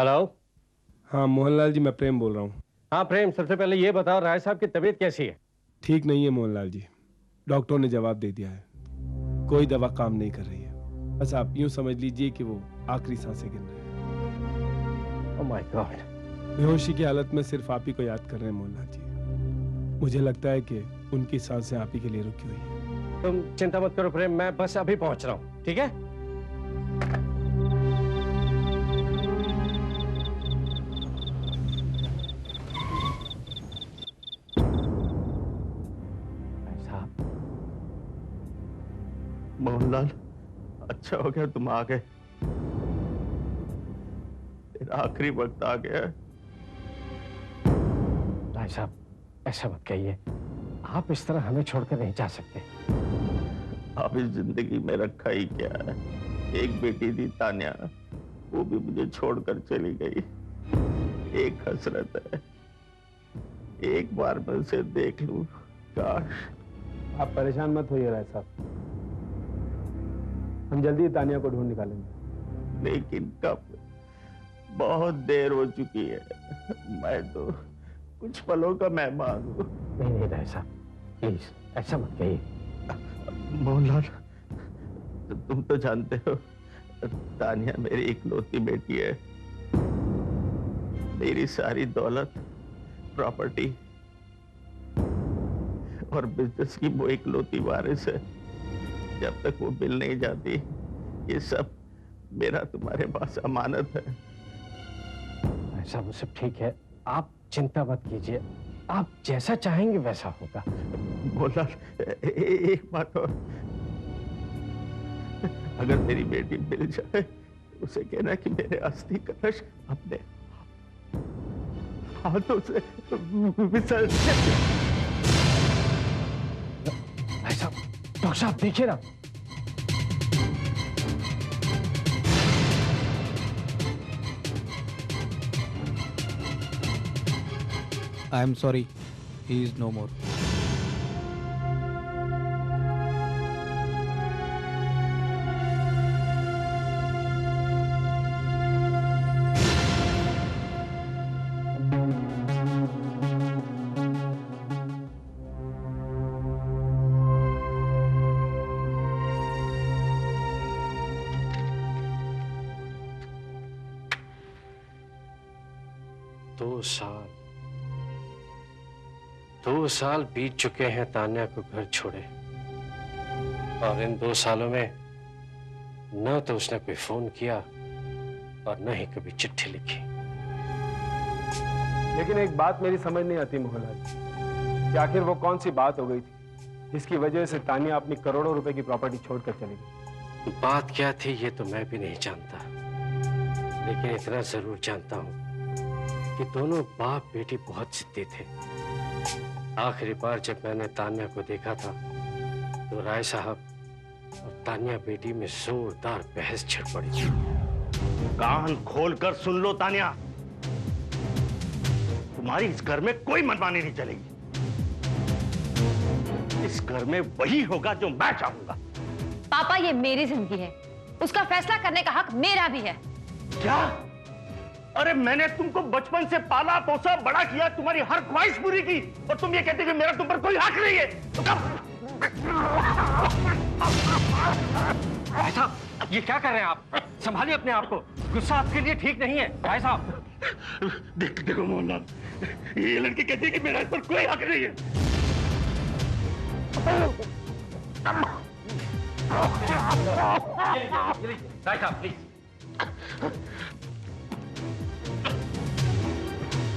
Hello. हाँ मोहनलाल जी, मैं प्रेम बोल रहा हूँ। हाँ प्रेम, सबसे पहले ये बताओ राय साहब की तबीयत कैसी है? ठीक नहीं है मोहनलाल जी, डॉक्टर ने जवाब दे दिया है, कोई दवा काम नहीं कर रही है। बस आप यूं समझ लीजिए कि वो आखिरी सांसें गिन रहे हैं। Oh my God. बेहोशी की हालत में सिर्फ आप ही को याद कर रहे हैं मोहनलाल जी। मुझे लगता है कि उनकी सांसें आप ही के लिए रुकी हुई हैं। तुम चिंता मत करो प्रेम, मैं बस अभी पहुंच रहा हूँ, ठीक है? मोहनलाल, अच्छा हो गया तुम आ गए। तेरा आखिरी वक्त आ गया। राय साहब, ऐसा मत कहिए, आप इस तरह हमें छोड़कर नहीं जा सकते। अब इस जिंदगी में रखा ही क्या है? एक बेटी थी तान्या, वो भी मुझे छोड़कर चली गई। एक हसरत है, एक बार मैं उसे देख लूं, काश। आप परेशान मत होइए राय साहब, हम जल्दी तानिया को ढूंढ निकालेंगे। लेकिन कब? बहुत देर हो चुकी है। मैं तो कुछ पलों का मेहमान हूं। नहीं नहीं राय साहब, प्लीज ऐसा मत कहिए। मोहनलाल, तुम तो जानते हो तानिया मेरी इकलौती बेटी है। मेरी सारी दौलत, प्रॉपर्टी और बिजनेस की वो इकलौती वारिस है। जब तक वो मिल नहीं जाती, ये सब मेरा तुम्हारे पास अमानत है। ऐसा वो सब ठीक है, आप चिंता मत कीजिए, आप जैसा चाहेंगे वैसा होगा। बोला एक बात और, अगर मेरी बेटी मिल जाए उसे कहना कि मेरे अस्थि कलश अपने हाथों से विसर्जन। ऐसा डॉक्टर साहब देखिए ना। I am sorry, he is no more. दो साल बीत चुके हैं तान्या को घर छोड़े, और इन 2 सालों में न तो उसने कोई फोन किया और न ही कभी चिट्ठी लिखी। लेकिन एक बात मेरी समझ नहीं आती मोहनलाल, कि आखिर वो कौन सी बात हो गई थी जिसकी वजह से तानिया अपनी करोड़ों रुपए की प्रॉपर्टी छोड़कर चली गई। बात क्या थी ये तो मैं भी नहीं जानता, लेकिन इतना जरूर जानता हूं कि दोनों बाप बेटी बहुत जिद्दी थे। आखिरी बार जब मैंने तान्या को देखा था तो राय साहब और तान्या बेटी में जोरदार बहस छिड़ पड़ी थी। कान खोलकर सुन लो तान्या, तुम्हारी इस घर में कोई मनमानी नहीं चलेगी। इस घर में वही होगा जो मैं चाहूंगा। पापा, ये मेरी जिंदगी है, उसका फैसला करने का हक मेरा भी है। क्या? अरे मैंने तुमको बचपन से पाला पोसा बड़ा किया, तुम्हारी हर ख्वाहिश पूरी की, और तुम ये कहते कि मेरा तुम पर कोई हक नहीं है। तो भाई साहब, ये क्या कर रहे हैं आप? संभालिए अपने आप को, गुस्सा आपके लिए ठीक नहीं है भाई साहब। देखो मोहनलाल, ये लड़की कहती है कि मेरा इस पर कोई हक नहीं है। भाई साहब प्लीज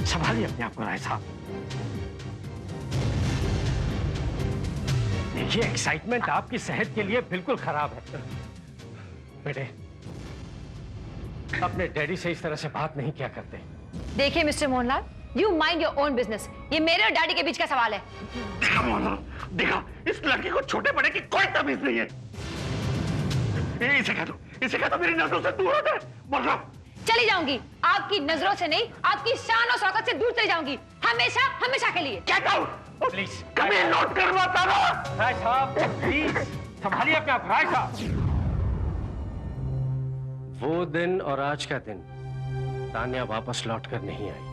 संभालिए अपने आप को राय साहब। देखिए, एक्साइटमेंट आपकी सेहत के लिए बिल्कुल खराब है। बेटे, अपने डैडी से इस तरह से बात नहीं किया करते। देखिए mister Mohanlal, you mind your own business. ये मेरे और डैडी के बीच का सवाल है। देखा मोहनलाल, देखा, इस लड़की को छोटे बड़े की कोई तमीज नहीं है। इसे कह दो मेरी नजरों से दूर हो जाए। बोल रहा हूं। चली जाऊंगी, आपकी नजरों से नहीं, आपकी शान और शौकत से दूर चली जाऊंगी, हमेशा हमेशा के लिए। Get out! प्लीज कभी नोट करवाता ना। राय साहब प्लीज संभालिए अपने आप। राय साहब, वो दिन और आज का दिन तान्या वापस लौटकर नहीं आई।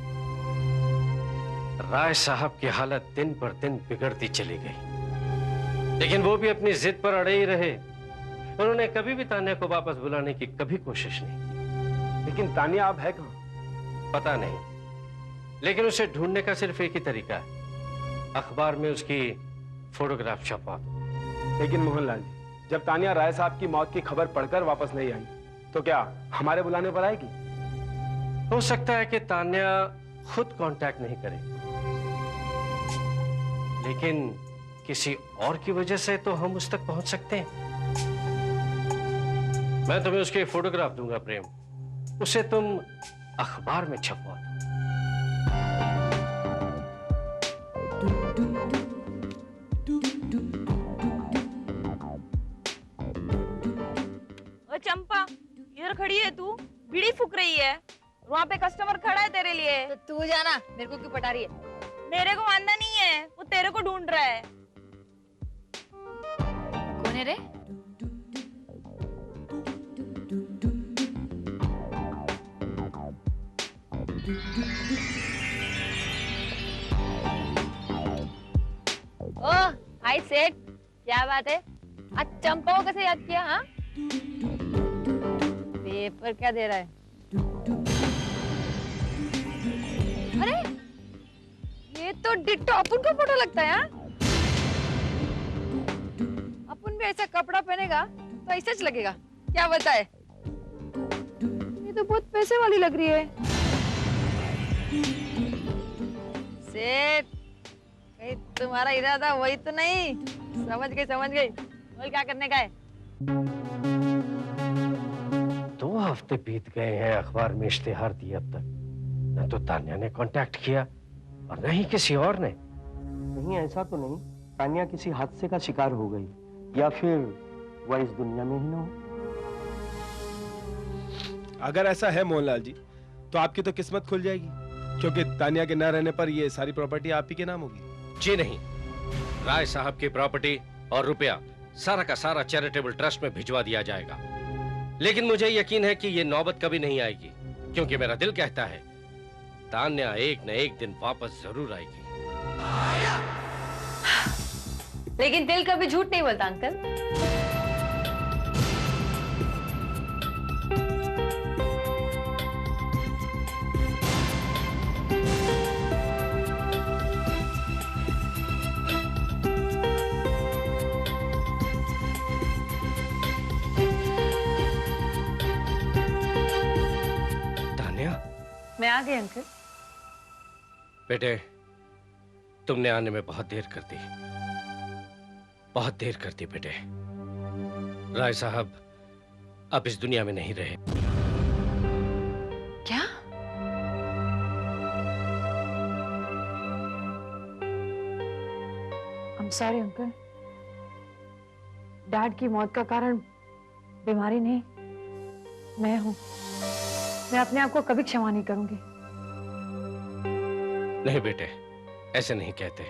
राय साहब की हालत दिन पर दिन बिगड़ती चली गई, लेकिन वो भी अपनी जिद पर अड़े ही रहे। उन्होंने कभी भी तान्या को वापस बुलाने की कभी कोशिश नहीं की। लेकिन तान्या अब है कहाँ? पता नहीं, लेकिन उसे ढूंढने का सिर्फ एक ही तरीका है, अखबार में उसकी फोटोग्राफ छपवा दो। लेकिन मोहनलाल जी, जब तान्या राय साहब की मौत की खबर पढ़कर वापस नहीं आई तो क्या हमारे बुलाने पर आएगी? हो सकता है कि तान्या खुद कांटेक्ट नहीं करे, लेकिन किसी और की वजह से तो हम उस तक पहुंच सकते हैं। मैं तुम्हें उसकी फोटोग्राफ दूंगा प्रेम, उसे तुम अखबार में छपवा दो। चंपा, इधर खड़ी है तू, बीड़ी फूक रही है, वहाँ पे कस्टमर खड़ा है तेरे लिए। तो तू जाना, मेरे को क्यों पटा रही है? मेरे को मानना नहीं है, वो तेरे को ढूंढ रहा है। कौन है रे? ओह, हाय सेठ, क्या बात है? आज चंपा को कैसे याद किया? हाँ, पेपर क्या दे रहा है? अरे, ये तो डिट्टो अपुन का फोटो लगता है। हाँ, अपुन भी ऐसा कपड़ा पहनेगा तो ऐसा च लगेगा, क्या बताए? ये तो बहुत पैसे वाली लग रही है। सेठ, कहीं तुम्हारा इरादा वही तो नहीं? समझ गई, समझ गई। बोल क्या करने का है? 2 हफ्ते बीत गए हैं अखबार में इश्तिहार दिए अब तक, न तो तान्या ने कांटेक्ट किया और न ही किसी और ने। नहीं, ऐसा तो नहीं तान्या किसी हादसे का शिकार हो गई या फिर वह इस दुनिया में ही न हो। अगर ऐसा है मोहनलाल जी, तो आपकी तो किस्मत खुल जाएगी, क्योंकि तान्या के न रहने पर ये सारी प्रॉपर्टी आप ही के नाम होगी। जी नहीं, राय साहब की प्रॉपर्टी और रुपया सारा का सारा चैरिटेबल ट्रस्ट में भिजवा दिया जाएगा। लेकिन मुझे यकीन है कि ये नौबत कभी नहीं आएगी, क्योंकि मेरा दिल कहता है तान्या एक न एक दिन वापस जरूर आएगी। लेकिन दिल कभी झूठ नहीं बोलता अंकल। मैं आ गई अंकल। बेटे, तुमने आने में बहुत देर कर दी, बहुत देर कर दी बेटे। राय साहब अब इस दुनिया में नहीं रहे। क्या? I'm sorry uncle. डैड की मौत का कारण बीमारी नहीं, मैं हूं। मैं अपने आप को कभी क्षमा नहीं करूंगी। नहीं बेटे, ऐसे नहीं कहते।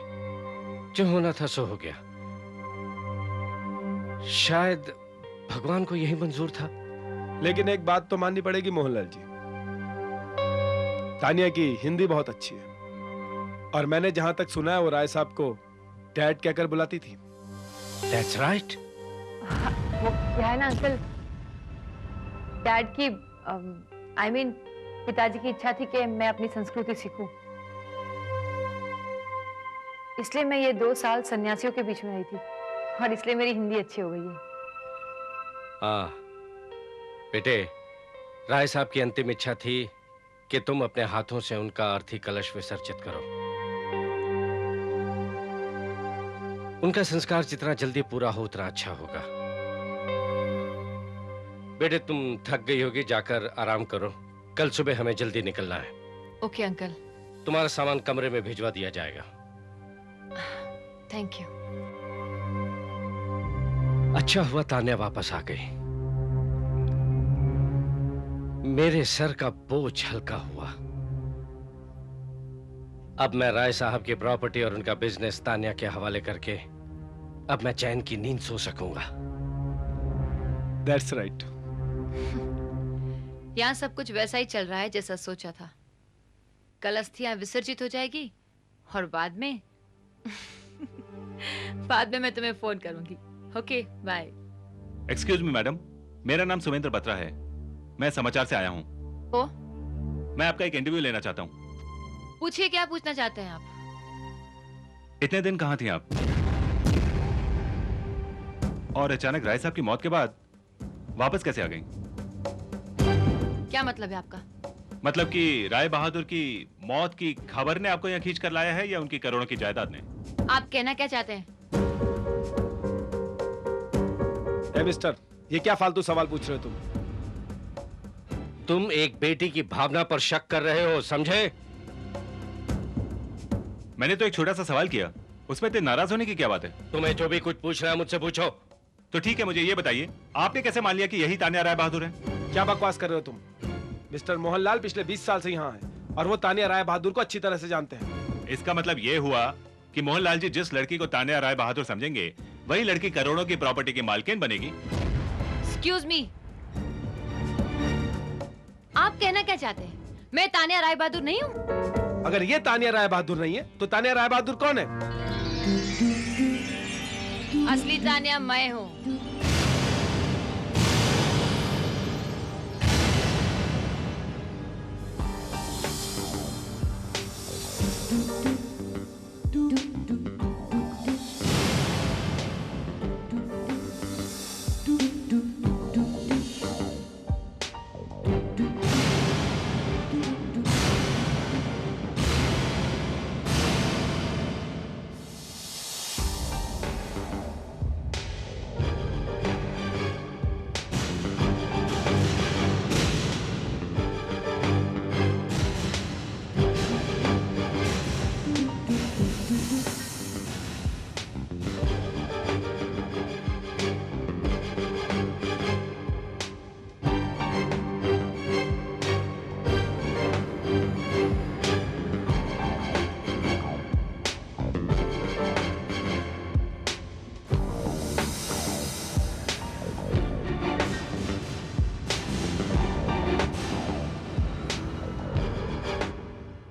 जो होना था सो हो गया। शायद भगवान को यही मंजूर था। लेकिन एक बात तो माननी पड़ेगी मोहनलाल जी, तान्या की हिंदी बहुत अच्छी है, और मैंने जहां तक सुना है वो राय साहब को डैड कहकर बुलाती थी। That's right। वो क्या है ना अंकल, डैड की I mean, पिताजी की इच्छा थी कि मैं अपनी संस्कृति सीखूं, इसलिए मैं ये 2 साल सन्यासियों के बीच में रही थी, और इसलिए मेरी हिंदी अच्छी हो गई है। हाँ बेटे, राय साहब की अंतिम इच्छा थी कि तुम अपने हाथों से उनका अर्थी कलश विसर्जित करो। उनका संस्कार जितना जल्दी पूरा हो उतना अच्छा होगा। बेटे, तुम थक गई होगी, जाकर आराम करो। कल सुबह हमें जल्दी निकलना है। Okay uncle. तुम्हारा सामान कमरे में भिजवा दिया जाएगा। Thank you. अच्छा हुआ तान्या वापस आ गई। मेरे सर का बोझ हल्का हुआ। अब मैं राय साहब की प्रॉपर्टी और उनका बिजनेस तान्या के हवाले करके अब मैं चैन की नींद सो सकूंगा। That's right। यहाँ सब कुछ वैसा ही चल रहा है जैसा सोचा था। कल अस्थियां विसर्जित हो जाएगी और बाद में मैं तुम्हें फोन करूंगी। Okay bye. Excuse me madam, मेरा नाम सुमेंद्र बत्रा है। मैं समाचार से आया हूँ। ओ? मैं आपका एक इंटरव्यू लेना चाहता हूँ। पूछिए, क्या पूछना चाहते हैं आप? इतने दिन कहाँ थी आप? और अचानक राय साहब की मौत के बाद वापस कैसे आ गई? क्या मतलब है आपका? मतलब कि राय बहादुर की मौत की खबर ने आपको यहाँ खींच कर लाया है या उनकी करोड़ों की जायदाद ने? आप कहना क्या चाहते हैं? ए मिस्टर, ये क्या फालतू सवाल पूछ रहे हो तुम? तुम एक बेटी की भावना पर शक कर रहे हो, समझे? मैंने तो एक छोटा सा सवाल किया, उसमें इतने नाराज होने की क्या बात है? तुम्हें जो भी कुछ पूछना है मुझसे पूछो। तो ठीक है, मुझे ये बताइए, आपने कैसे मान लिया कि यही तान्या राय बहादुर है? क्या बकवास कर रहे हो तुम? मिस्टर मोहनलाल पिछले 20 साल से यहाँ हैं और वो तान्या राय बहादुर को अच्छी तरह से जानते हैं। इसका मतलब ये हुआ कि मोहनलाल जी जिस लड़की को तान्या राय बहादुर समझेंगे, वही लड़की करोड़ों की प्रॉपर्टी की मालकिन बनेगी। एक्सक्यूज मी, आप कहना क्या चाहते हैं? मैं तान्या राय बहादुर नहीं हूँ? अगर ये तान्या राय बहादुर नहीं है तो तान्या राय बहादुर कौन है? असली तान्या मैं हूँ।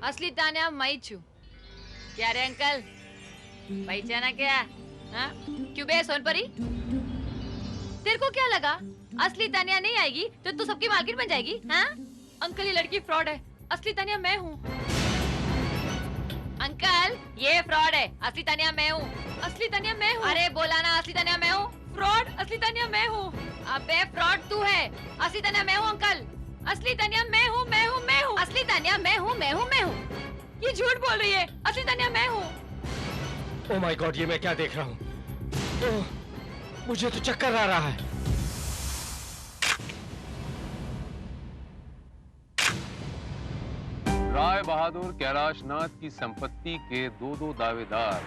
असली तान्या मैं छू। क्या रे अंकल, पहचाना क्या? हाँ? क्यों बे सोनपरी, तेरे को क्या लगा असली तान्या नहीं आएगी तो तू सबकी मालकिन बन जाएगी? हाँ? अंकल ये लड़की फ्रॉड है, असली तान्या मैं हूँ। अंकल ये फ्रॉड है, असली तान्या मैं हूँ। असली तान्या मैं हूँ। अरे बोला ना, असली तान्या मैं हूँ। फ्रॉड, असली तान्या मैं हूँ। अबे फ्रॉड तू है, असली तान्या मैं हूँ अंकल। असली तान्या मैं हूँ, मैं हूँ, मैं हूँ। असली तान्या मैं हूँ, मैं हूँ, मैं हूँ। ये झूठ बोल रही है, असली तान्या मैं हूँ। ओह माय गॉड, ये मैं क्या देख रहा हूँ? ओह, मुझे तो चक्कर आ रहा है। राय बहादुर कैलाशनाथ की संपत्ति के दो दावेदार।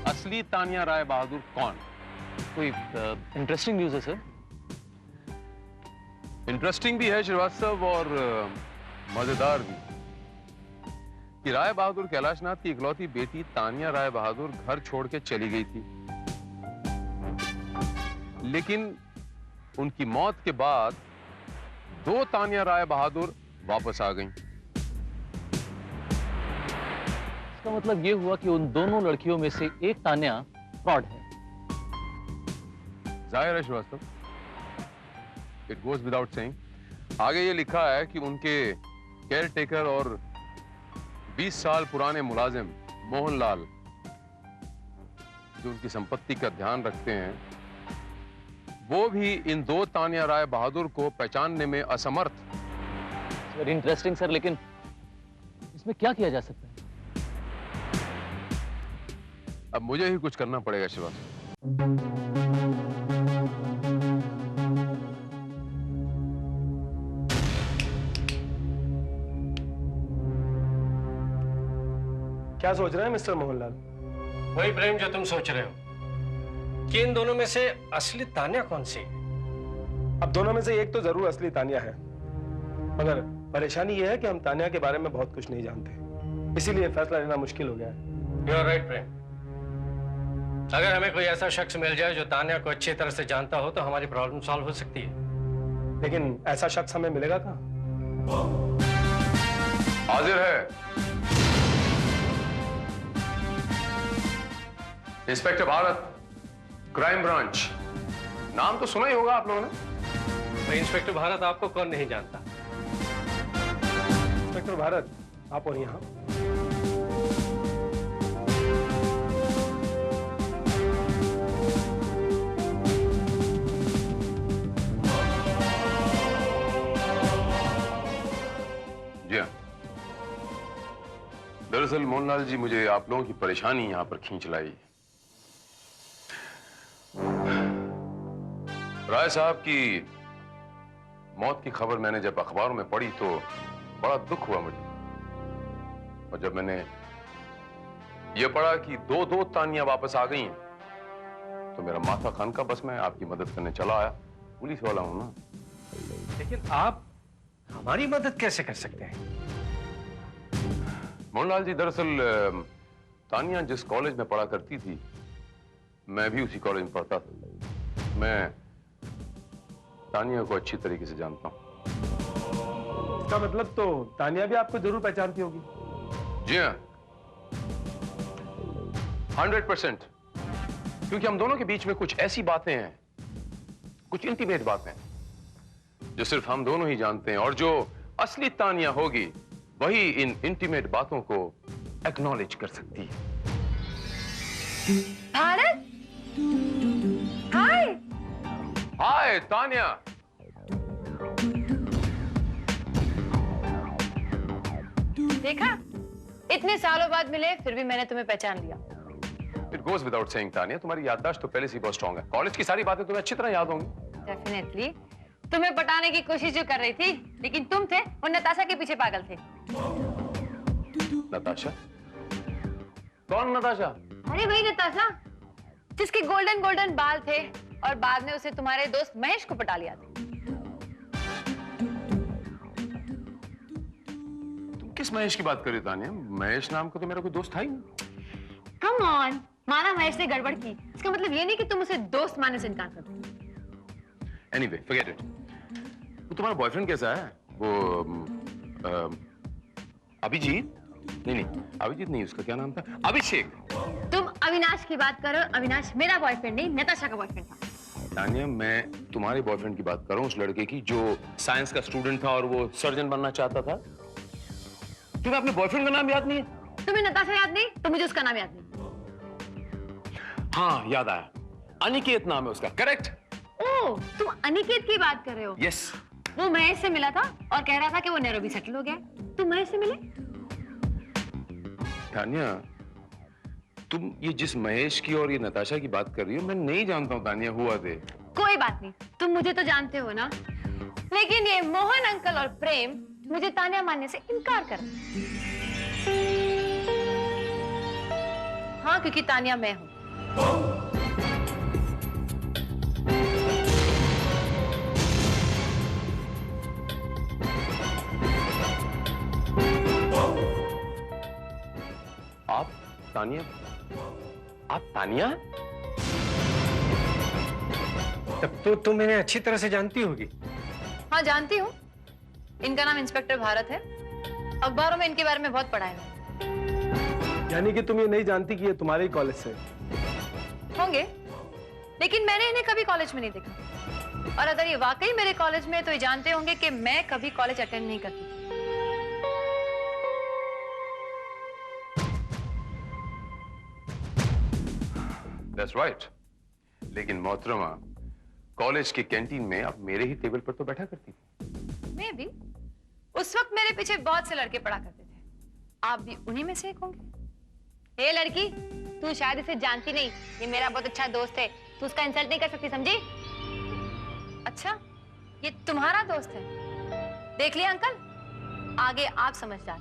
असली तान्या राय बहादुर कौन? कोई इंटरेस्टिंग न्यूज़ है सर? इंटरेस्टिंग भी है श्रीवास्तव और मजेदार भी कि राय बहादुर कैलाशनाथ की इकलौती बेटी तान्या राय बहादुर घर छोड़ के चली गई थी, लेकिन उनकी मौत के बाद दो तान्या राय बहादुर वापस आ गईं। इसका मतलब ये हुआ कि उन दोनों लड़कियों में से एक तान्या फ्रॉड है। जाहिर है Srivastava, it goes without saying. आगे ये लिखा है कि उनके केयर टेकर और 20 साल पुराने मुलाजिम मोहनलाल, जो उनकी संपत्ति का ध्यान रखते हैं, वो भी इन दो तान्या राय बहादुर को पहचानने में असमर्थ। वेरी इंटरेस्टिंग सर, लेकिन इसमें क्या किया जा सकता है? अब मुझे ही कुछ करना पड़ेगा श्रीवास्तव। क्या सोच रहे हैं मिस्टर मोहनलाल? वही प्रेम जो तुम सोच रहे हो कि इन दोनों में से असली तान्या कौन सी? अब दोनों में से एक तो जरूर असली तान्या है, मगर परेशानी यह है कि हम तान्या के बारे में बहुत कुछ नहीं जानते, इसीलिए फैसला लेना मुश्किल हो गया है। यू आर राइट प्रेम। अगर हमें कोई ऐसा शख्स मिल जाए जो तान्या को अच्छी तरह से जानता हो तो हमारी प्रॉब्लम सॉल्व हो सकती है। लेकिन ऐसा शख्स हमें मिलेगा कहाँ? हाजिर है इंस्पेक्टर भारत, क्राइम ब्रांच। नाम तो सुना ही होगा आप लोगों ने। तो इंस्पेक्टर भारत आपको कौन नहीं जानता? इंस्पेक्टर भारत, आप और यहाँ जी हाँ। दरअसल मोहनलाल जी, मुझे आप लोगों की परेशानी यहां पर खींच लाई। राय साहब की मौत की खबर मैंने जब अखबारों में पढ़ी तो बड़ा दुख हुआ मुझे। और जब मैंने यह पढ़ा कि दो तानियां वापस आ गई हैं, तो मेरा माथा खान का, बस मैं आपकी मदद करने चला आया। पुलिस वाला हूं ना। लेकिन आप हमारी मदद कैसे कर सकते हैं? मोहनलाल जी, दरअसल तानिया जिस कॉलेज में पढ़ा करती थी, मैं भी उसी कॉलेज में पढ़ता था। मैं तानिया को अच्छी तरीके से जानता हूं। इसका मतलब तो तानिया भी आपको जरूर पहचानती होगी। जी हाँ, 100%। क्योंकि हम दोनों के बीच में कुछ ऐसी बातें हैं, कुछ इंटीमेट बातें, जो सिर्फ हम दोनों ही जानते हैं, और जो असली तानिया होगी वही इन इंटीमेट बातों को एक्नॉलेज कर सकती है। भारत, हाय। हाय तानिया। देखा, इतने सालों बाद मिले फिर भी मैंने तुम्हें पहचान लिया। It goes without saying Tania, तुम्हारी याददाश्त तो पहले से ही बहुत स्ट्रांग है। कॉलेज की सारी बातें तुम्हें अच्छी तरह याद होंगी। डेफिनेटली। तुम्हें पटाने की कोशिश जो कर रही थी, लेकिन तुम थे वो नताशा के पीछे पागल थे। नताशा? कौन नताशा? अरे वही नताशा जिसके गोल्डन गोल्डन बाल थे और बाद में उसे तुम्हारे दोस्त महेश को पटा लिया था। तुम किस महेश की बात कर रही हो तानिया? महेश नाम का तो मेरा कोई दोस्त था ही नहीं। कम ऑन, माना महेश ने गड़बड़ की, इसका मतलब ये नहीं कि तुम उसे दोस्त मानने से इनकार कर दो। Anyway, forget it. वो तुम्हारा बॉयफ्रेंड कैसा है? वो अभिजीत? नहीं, अभिजीत नहीं, उसका क्या नाम था? अभिषेक। तुम अविनाश की बात करो। अविनाश मेरा बॉयफ्रेंड नहीं, नताशा का बॉयफ्रेंड था। तानिया, मैं तुम्हारे बॉयफ्रेंड की बात कर रहा हूँ, उस लड़के की जो साइंस का स्टूडेंट था और वो सर्जन बनना चाहता था। तुम्हें अपने बॉयफ्रेंड का नाम याद नहीं है? तुम्हें नताशा याद नहीं तो मुझे उसका नाम याद नहीं। हाँ, याद आया, अनिकेत नाम है उसका। करेक्ट। ओह, तुम अनिकेत की बात कर रहे हो? यस। वो महेश से मिला था और कह रहा था कि वो नैरोबी सेटल हो गया। तुम महेश से मिले? तानिया, तुम ये जिस महेश की और ये नताशा की बात कर रही हो, मैं नहीं जानता हूँ तानिया, हुआ थे। कोई बात नहीं, तुम मुझे तो जानते हो ना। लेकिन ये मोहन अंकल और प्रेम मुझे तानिया मानने से इनकार कर। हाँ, क्योंकि तानिया मैं हूं। आप तानिया? आप तानिया? तब तो तुम इन्हें अच्छी तरह से जानती होगी। हाँ, जानती हूँ। इनका नाम इंस्पेक्टर भारत है। अखबारों में इनके बारे में बहुत पढ़ा है। यानी कि तुम ये नहीं जानती कि ये तुम्हारे ही कॉलेज से होंगे, लेकिन मैंने इन्हें कभी कॉलेज में नहीं देखा। और अगर ये वाकई मेरे कॉलेज में है तो ये जानते होंगे कि मैं कभी कॉलेज अटेंड नहीं करती। That's right. लेकिन मोहतरमा, कॉलेज के कैंटीन में आप मेरे ही टेबल पर तो बैठा करती थी। मैं भी। उस वक्त मेरे पीछे बहुत से लड़के पढ़ा करते थे। आप भी उन्हीं में से एक होंगे। हे लड़की, तू शायद इसे जानती नहीं। ये मेरा बहुत अच्छा दोस्त है, तू उसका इंसल्ट नहीं कर सकती, समझी? अच्छा, ये तुम्हारा दोस्त है? देख लिया अंकल, आगे आप समझदार।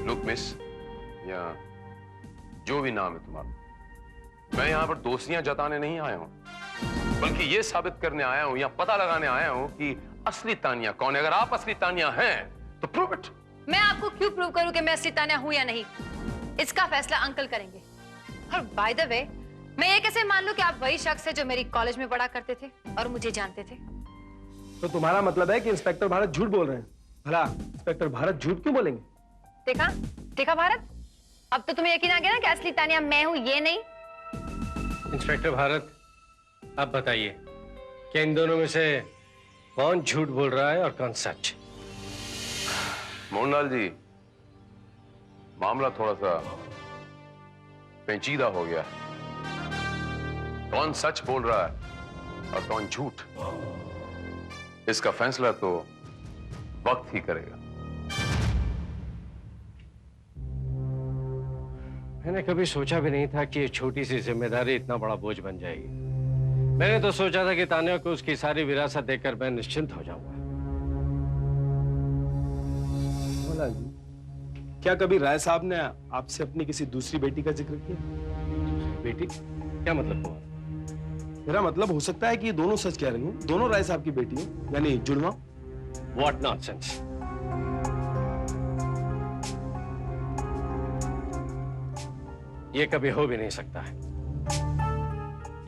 लुक मिस, या जो भी नाम है तुम्हारा, मैं यहाँ पर दोस्तियां जताने नहीं आया हूँ, बल्कि ये साबित करने आया हूँ या पता लगाने आया हूँ कि असली तानिया कौन है। अगर आप असली तानिया हैं तो प्रूव इट। मैं आपको क्यों प्रूव करूं कि मैं असली तानिया हूं या नहीं? इसका फैसला अंकल करेंगे। और बाय द वे, मैं ये कैसे मान लूं कि आप वही शख्स है जो मेरी कॉलेज में पढ़ा करते थे और मुझे जानते थे? तो तुम्हारा मतलब है कि इंस्पेक्टर भारत झूठ बोल रहे हैं? भला इंस्पेक्टर भारत झूठ क्यों बोलेंगे? देखा देखा भारत, अब तो तुम्हें यकीन आ गया ना कि असली तानिया मैं हूं, ये नहीं। इंस्पेक्टर भारत, अब बताइए कि इन दोनों में से कौन झूठ बोल रहा है और कौन सच? मोहनलाल जी, मामला थोड़ा सा पेचीदा हो गया है। कौन सच बोल रहा है और कौन झूठ, इसका फैसला तो वक्त ही करेगा। मैंने कभी सोचा भी नहीं था कि ये छोटी सी जिम्मेदारी इतना बड़ा बोझ बन जाएगी। मैंने तो सोचा था कि तान्या को उसकी सारी विरासत देकर मैं निश्चिंत हो जाऊंगा। मोहनलाल जी, क्या कभी राय साहब ने आपसे अपनी किसी दूसरी बेटी का जिक्र किया? बेटी? क्या मतलब हुआ? मेरा मतलब हो सकता है कि ये दोनों सच कह रही हूँ, दोनों राय साहब की बेटी हो, यानी जुड़वा। What nonsense! ये कभी हो भी नहीं सकता है।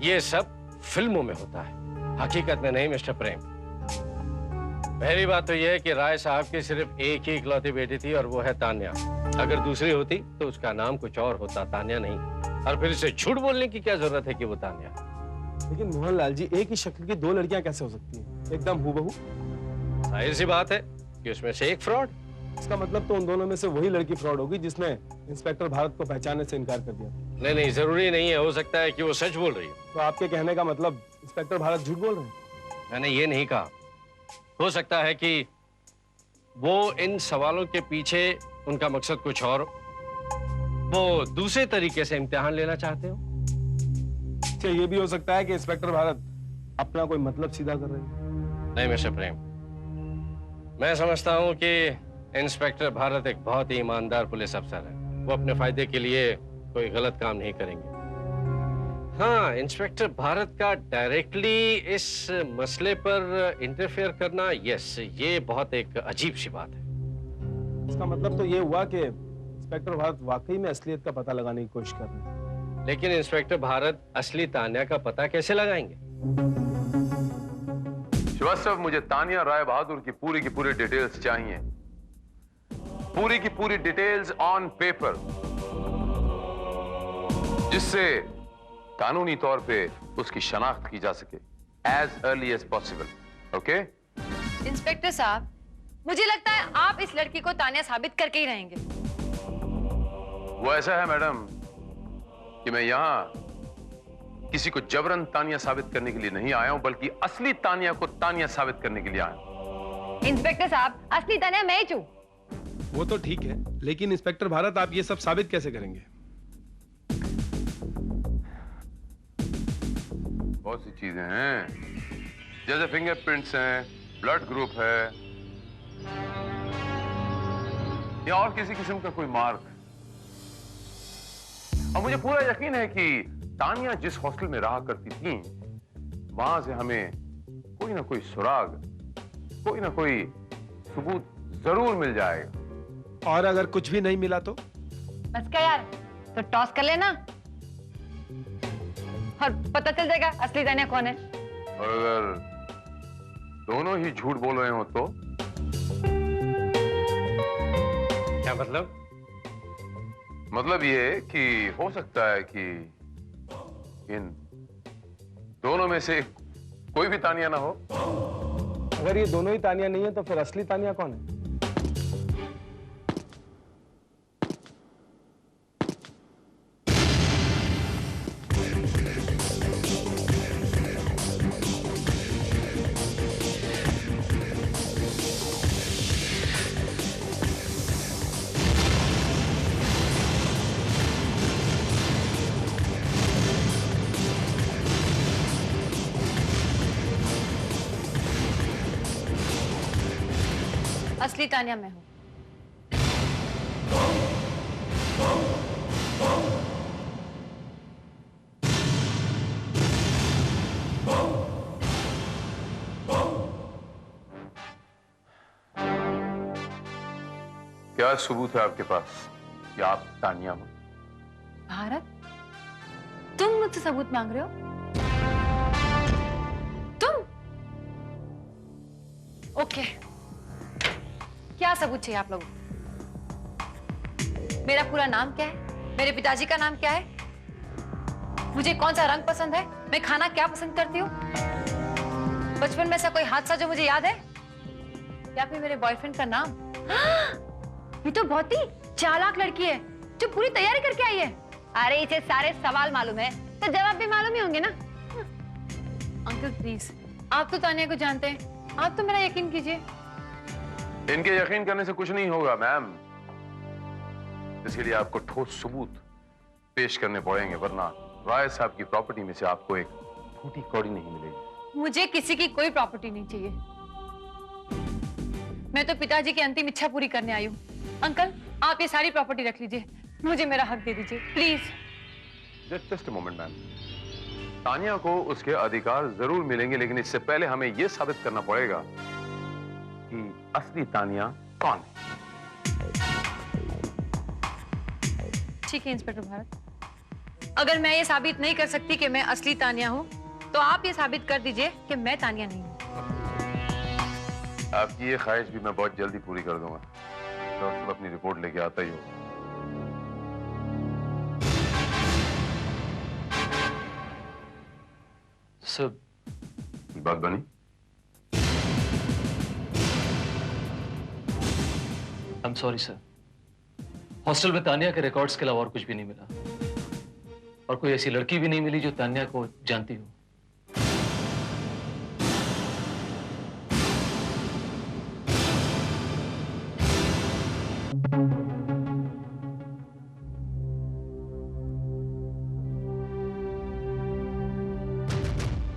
ये सब फिल्मों में होता है, हकीकत में नहीं मिस्टर प्रेम। पहली बात तो यह है कि राय साहब की सिर्फ एक ही इकलौती बेटी थी और वो है तान्या। अगर दूसरी होती तो उसका नाम कुछ और होता, तान्या नहीं। और फिर इसे झूठ बोलने की क्या जरूरत है कि वो तान्या? लेकिन मोहनलाल जी, एक ही शक्ल की दो लड़कियां कैसे हो सकती हैं? एकदम हूबहू। जाहिर सी बात है कि उसमें से एक फ्रॉड। इसका मतलब तो उन दोनों में से वही लड़की फ्रॉड होगी जिसने इंस्पेक्टर भारत को पहचानने से इनकार कर दिया। नहीं नहीं, जरूरी नहीं है, हो सकता है कि वो सच बोल रही है। तो आपके कहने का मतलब इंस्पेक्टर भारत झूठ बोल रहे हैं? मैंने ये नहीं कहा। हो सकता है कि वो इन सवालों के पीछे उनका मकसद कुछ और, वो दूसरे तरीके से इम्तिहान लेना चाहते हो। अच्छा, ये भी हो सकता है कि इंस्पेक्टर भारत अपना कोई मतलब सीधा कर रहे हैं। नहीं मिस्टर प्रेम, मैं समझता हूं कि इंस्पेक्टर भारत एक बहुत ही ईमानदार पुलिस अफसर है। वो अपने फायदे के लिए कोई गलत काम नहीं करेंगे। हाँ, इंस्पेक्टर भारत का डायरेक्टली इस मसले पर इंटरफेयर करना, यस, ये बहुत एक अजीब सी बात है। इसका मतलब तो ये हुआ कि इंस्पेक्टर भारत वाकई में असलियत का पता लगाने की कोशिश कर रहे हैं। लेकिन इंस्पेक्टर भारत असली तान्या का पता कैसे लगाएंगे? श्रीवास्तव, मुझे तान्या राय बहादुर की पूरी डिटेल्स चाहिए। पूरी की पूरी डिटेल्स ऑन पेपर, जिससे कानूनी तौर पे उसकी शनाख्त की जा सके as early as possible. Okay? Inspector साहब, मुझे लगता है आप इस लड़की को तान्या साबित करके ही रहेंगे। वो ऐसा है मैडम कि मैं यहां किसी को जबरन तान्या साबित करने के लिए नहीं आया हूं, बल्कि असली तान्या को तान्या साबित करने के लिए आया हूं। इंस्पेक्टर साहब, असली तान्या मैं ही हूं। वो तो ठीक है, लेकिन इंस्पेक्टर भारत आप ये सब साबित कैसे करेंगे? बहुत सी चीजें हैं, जैसे फिंगरप्रिंट्स हैं, ब्लड ग्रुप है, या और किसी किस्म का कोई मार्क। और मुझे पूरा यकीन है कि तान्या जिस हॉस्टल में रहा करती थी, वहां से हमें कोई ना कोई सुराग, कोई ना कोई सबूत जरूर मिल जाएगा। और अगर कुछ भी नहीं मिला तो? बस क्या यार, तो टॉस कर लेना और पता चल जाएगा असली तान्या कौन है। और अगर दोनों ही झूठ बोल रहे हो तो? क्या मतलब? मतलब ये कि हो सकता है कि इन दोनों में से कोई भी तान्या ना हो। अगर ये दोनों ही तान्या नहीं है तो फिर असली तान्या कौन है? असली तान्या मैं हूं। क्या सबूत है आपके पास कि आप तान्या हो? भारत, तुम मुझसे सबूत मांग रहे हो? तुम? ओके, क्या सबूत चाहिए आप लोगों को? मेरा पूरा नाम क्या है? मेरे पिताजी का नाम क्या है? मुझे कौन सा रंग पसंद है? मैं खाना क्या पसंद करती हूँ? बचपन में ऐसा कोई हादसा जो मुझे याद है? या फिर मेरे बॉयफ्रेंड का नाम? ये तो बहुत ही चालाक लड़की है जो पूरी तैयारी करके आई है। अरे इसे सारे सवाल मालूम है तो जवाब भी मालूम ही होंगे ना। अंकल प्लीज, आप तो तानिया को जानते हैं, आप तो मेरा यकीन कीजिए। इनके यकीन करने से कुछ नहीं होगा मैम, इसके लिए आपको ठोस सबूत पेश करने पड़ेंगे, वरना राय साहब की प्रॉपर्टी में से आपको एक फूटी कौड़ी नहीं मिलेगी। मुझे किसी की कोई प्रॉपर्टी नहीं चाहिए, मैं तो पिताजी की अंतिम इच्छा पूरी करने आई हूँ। अंकल आप ये सारी प्रॉपर्टी रख लीजिए, मुझे मेरा हक दे दीजिए please. Just moment ma'am, Tania को उसके अधिकार जरूर मिलेंगे, लेकिन इससे पहले हमें यह साबित करना पड़ेगा कि असली तानिया कौन है। ठीक है इंस्पेक्टर भारत, अगर मैं ये साबित नहीं कर सकती कि मैं असली तानिया हूँ तो आप ये साबित कर दीजिए कि मैं तानिया नहीं हूँ। आपकी ये ख्वाहिश भी मैं बहुत जल्दी पूरी कर दूंगा, डॉक्टर अपनी रिपोर्ट लेके आता ही होगा। सब बात बनी? I am sorry sir, hostel में तानिया के रिकॉर्ड्स के अलावा और कुछ भी नहीं मिला, और कोई ऐसी लड़की भी नहीं मिली जो तानिया को जानती हो।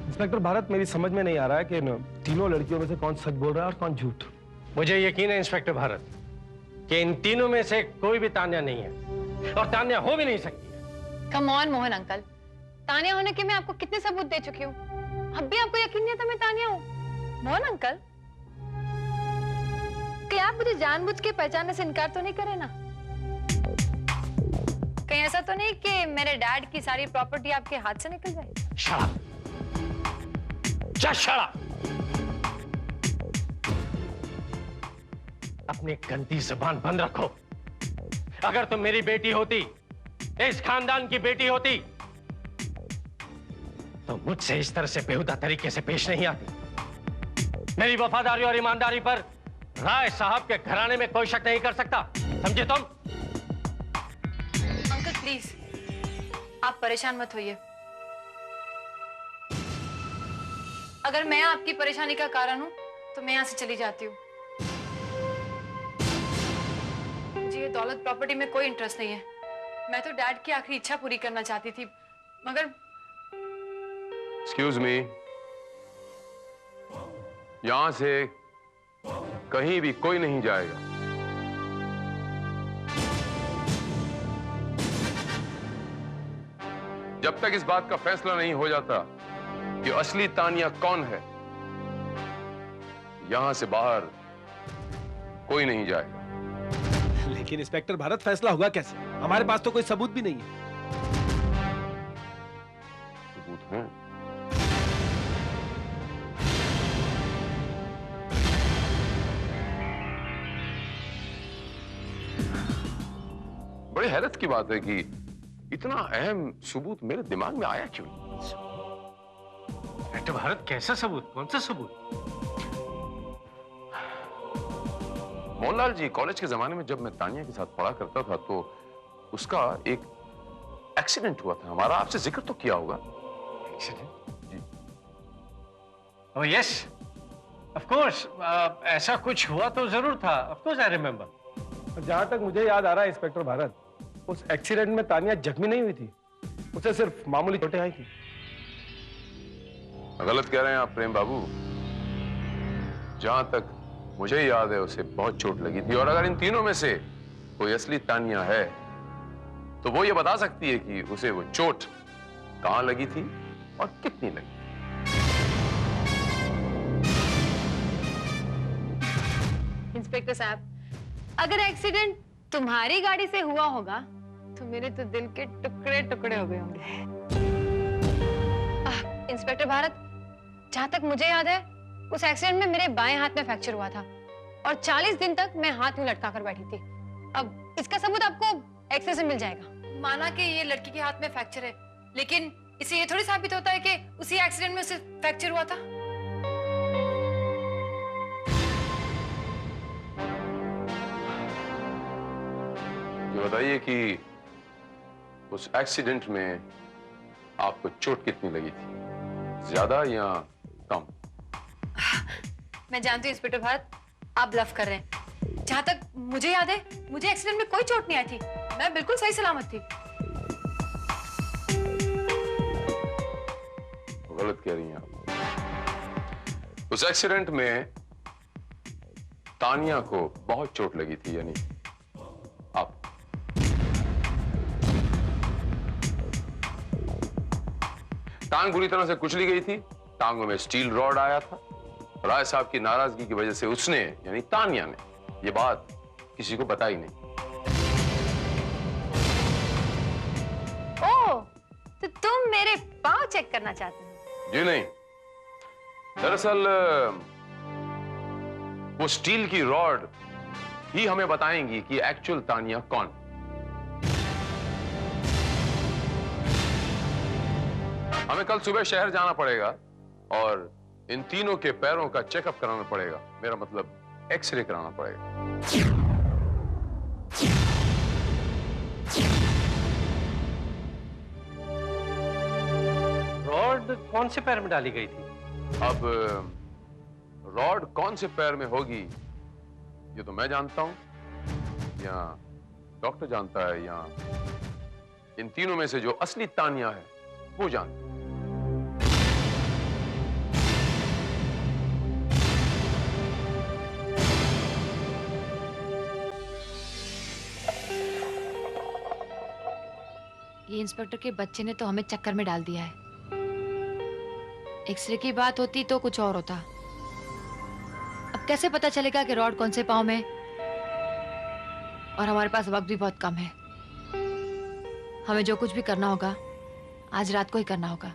इंस्पेक्टर भारत, मेरी समझ में नहीं आ रहा है कि तीनों लड़कियों में से कौन सच बोल रहा है और कौन झूठ। मुझे यकीन है इंस्पेक्टर भारत कि इन तीनों में से कोई भी तान्या नहीं है, और तान्या हो भी नहीं सकती है। Come on Mohan uncle, Tania होने के मैं आपको कितने सबूत दे चुकी हूँ, अब भी आपको यकीन नहीं आता मैं तानिया हूँ? मोहन अंकल, क्या आप मुझे जानबूझ के पहचानने से इनकार तो नहीं करे ना? कहीं ऐसा तो नहीं कि मेरे डैड की सारी प्रॉपर्टी आपके हाथ से निकल जाए? Shut up! Just shut up! अपनी गंदी जुबान बंद रखो। अगर तुम मेरी बेटी होती, इस खानदान की बेटी होती, तो मुझसे इस तरह से बेहुदा तरीके से पेश नहीं आती। मेरी वफादारी और ईमानदारी पर राय साहब के घराने में कोई शक नहीं कर सकता, समझे तुम? अंकल प्लीज, आप परेशान मत होइए। अगर मैं आपकी परेशानी का कारण हूं, तो मैं यहां से चली जाती हूँ। मुझे ये दौलत प्रॉपर्टी में कोई इंटरेस्ट नहीं है। मैं तो डैड की आखिरी इच्छा पूरी करना चाहती थी, मगर एक्सक्यूज मी, यहां से कहीं भी कोई नहीं जाएगा। जब तक इस बात का फैसला नहीं हो जाता कि असली तानिया कौन है, यहां से बाहर कोई नहीं जाएगा। लेकिन इंस्पेक्टर भारत, फैसला होगा कैसे? हमारे पास तो कोई सबूत भी नहीं है। सबूत है? बड़ी हैरत की बात है कि इतना अहम सबूत मेरे दिमाग में आया क्यों नहीं? इंस्पेक्टर भारत, कैसा सबूत? कौन सा सबूत? मोहनलाल जी, कॉलेज के जमाने में जब मैं तानिया के साथ पढ़ा करता था तो उसका एक एक्सीडेंट हुआ था हमारा, आपसे जिक्र तो किया होगा। एक्सीडेंट? जी। ओह यस, ऑफ कोर्स, ऐसा कुछ हुआ तो जरूर था। Of course I remember. जहां तक मुझे याद आ रहा है इंस्पेक्टर भारत, उस एक्सीडेंट में तानिया जख्मी नहीं हुई थी, उसे सिर्फ मामूली चोटें आई थी। गलत कह रहे हैं आप प्रेम बाबू। जहां तक मुझे याद है उसे बहुत चोट लगी थी, और अगर इन तीनों में से कोई असली तानिया है तो वो ये बता सकती है कि उसे वो चोट कहां लगी थी और कितनी लगी। इंस्पेक्टर साहब, अगर एक्सीडेंट तुम्हारी गाड़ी से हुआ होगा तो मेरे तो दिल के टुकड़े टुकड़े हो गए होंगे। इंस्पेक्टर भारत, जहाँ तक मुझे याद है उस एक्सीडेंट में मेरे बाएं हाथ में फ्रैक्चर हुआ था और 40 दिन तक मैं हाथ में लटका कर बैठी थी। अब इसका सबूत आपको एक्सरे से मिल जाएगा। माना कि ये लड़की के हाथ में फ्रैक्चर है, लेकिन इसे ये थोड़ी साबित होता है कि उसी एक्सीडेंट में उसे फ्रैक्चर हुआ था। ये बताइए कि उस एक्सीडेंट में आपको चोट कितनी लगी थी, ज्यादा या कम? मैं जानती हूँ इंस्पेक्टर भारत, आप ब्लफ कर रहे हैं। जहाँ तक मुझे याद है, मुझे एक्सीडेंट में कोई चोट नहीं आई थी। मैं बिल्कुल सही सलामत थी। गलत कह रही हैं आप। उस एक्सीडेंट में तानिया को बहुत चोट लगी थी, यानी आप। टांग बुरी तरह से कुचली गई थी, टांगों में स्टील रॉड आया था। राय साहब की नाराजगी की वजह से उसने, यानी तानिया ने, ये बात किसी को बताई नहीं। ओह, तो तुम मेरे पाँव चेक करना चाहते हो? जी नहीं, दरअसल वो स्टील की रॉड ही हमें बताएंगी कि एक्चुअल तानिया कौन। हमें कल सुबह शहर जाना पड़ेगा और इन तीनों के पैरों का चेकअप कराना पड़ेगा। मेरा मतलब एक्सरे कराना पड़ेगा। रॉड कौन से पैर में डाली गई थी? अब रॉड कौन से पैर में होगी ये तो मैं जानता हूं, या डॉक्टर जानता है, या इन तीनों में से जो असली तानिया है वो जानता है। ये इंस्पेक्टर के बच्चे ने तो हमें चक्कर में डाल दिया है। एक्सरे की बात होती तो कुछ और होता। अब कैसे पता चलेगा कि रॉड कौन से पाँव में? और हमारे पास वक्त भी बहुत कम है। हमें जो कुछ भी करना होगा आज रात को ही करना होगा।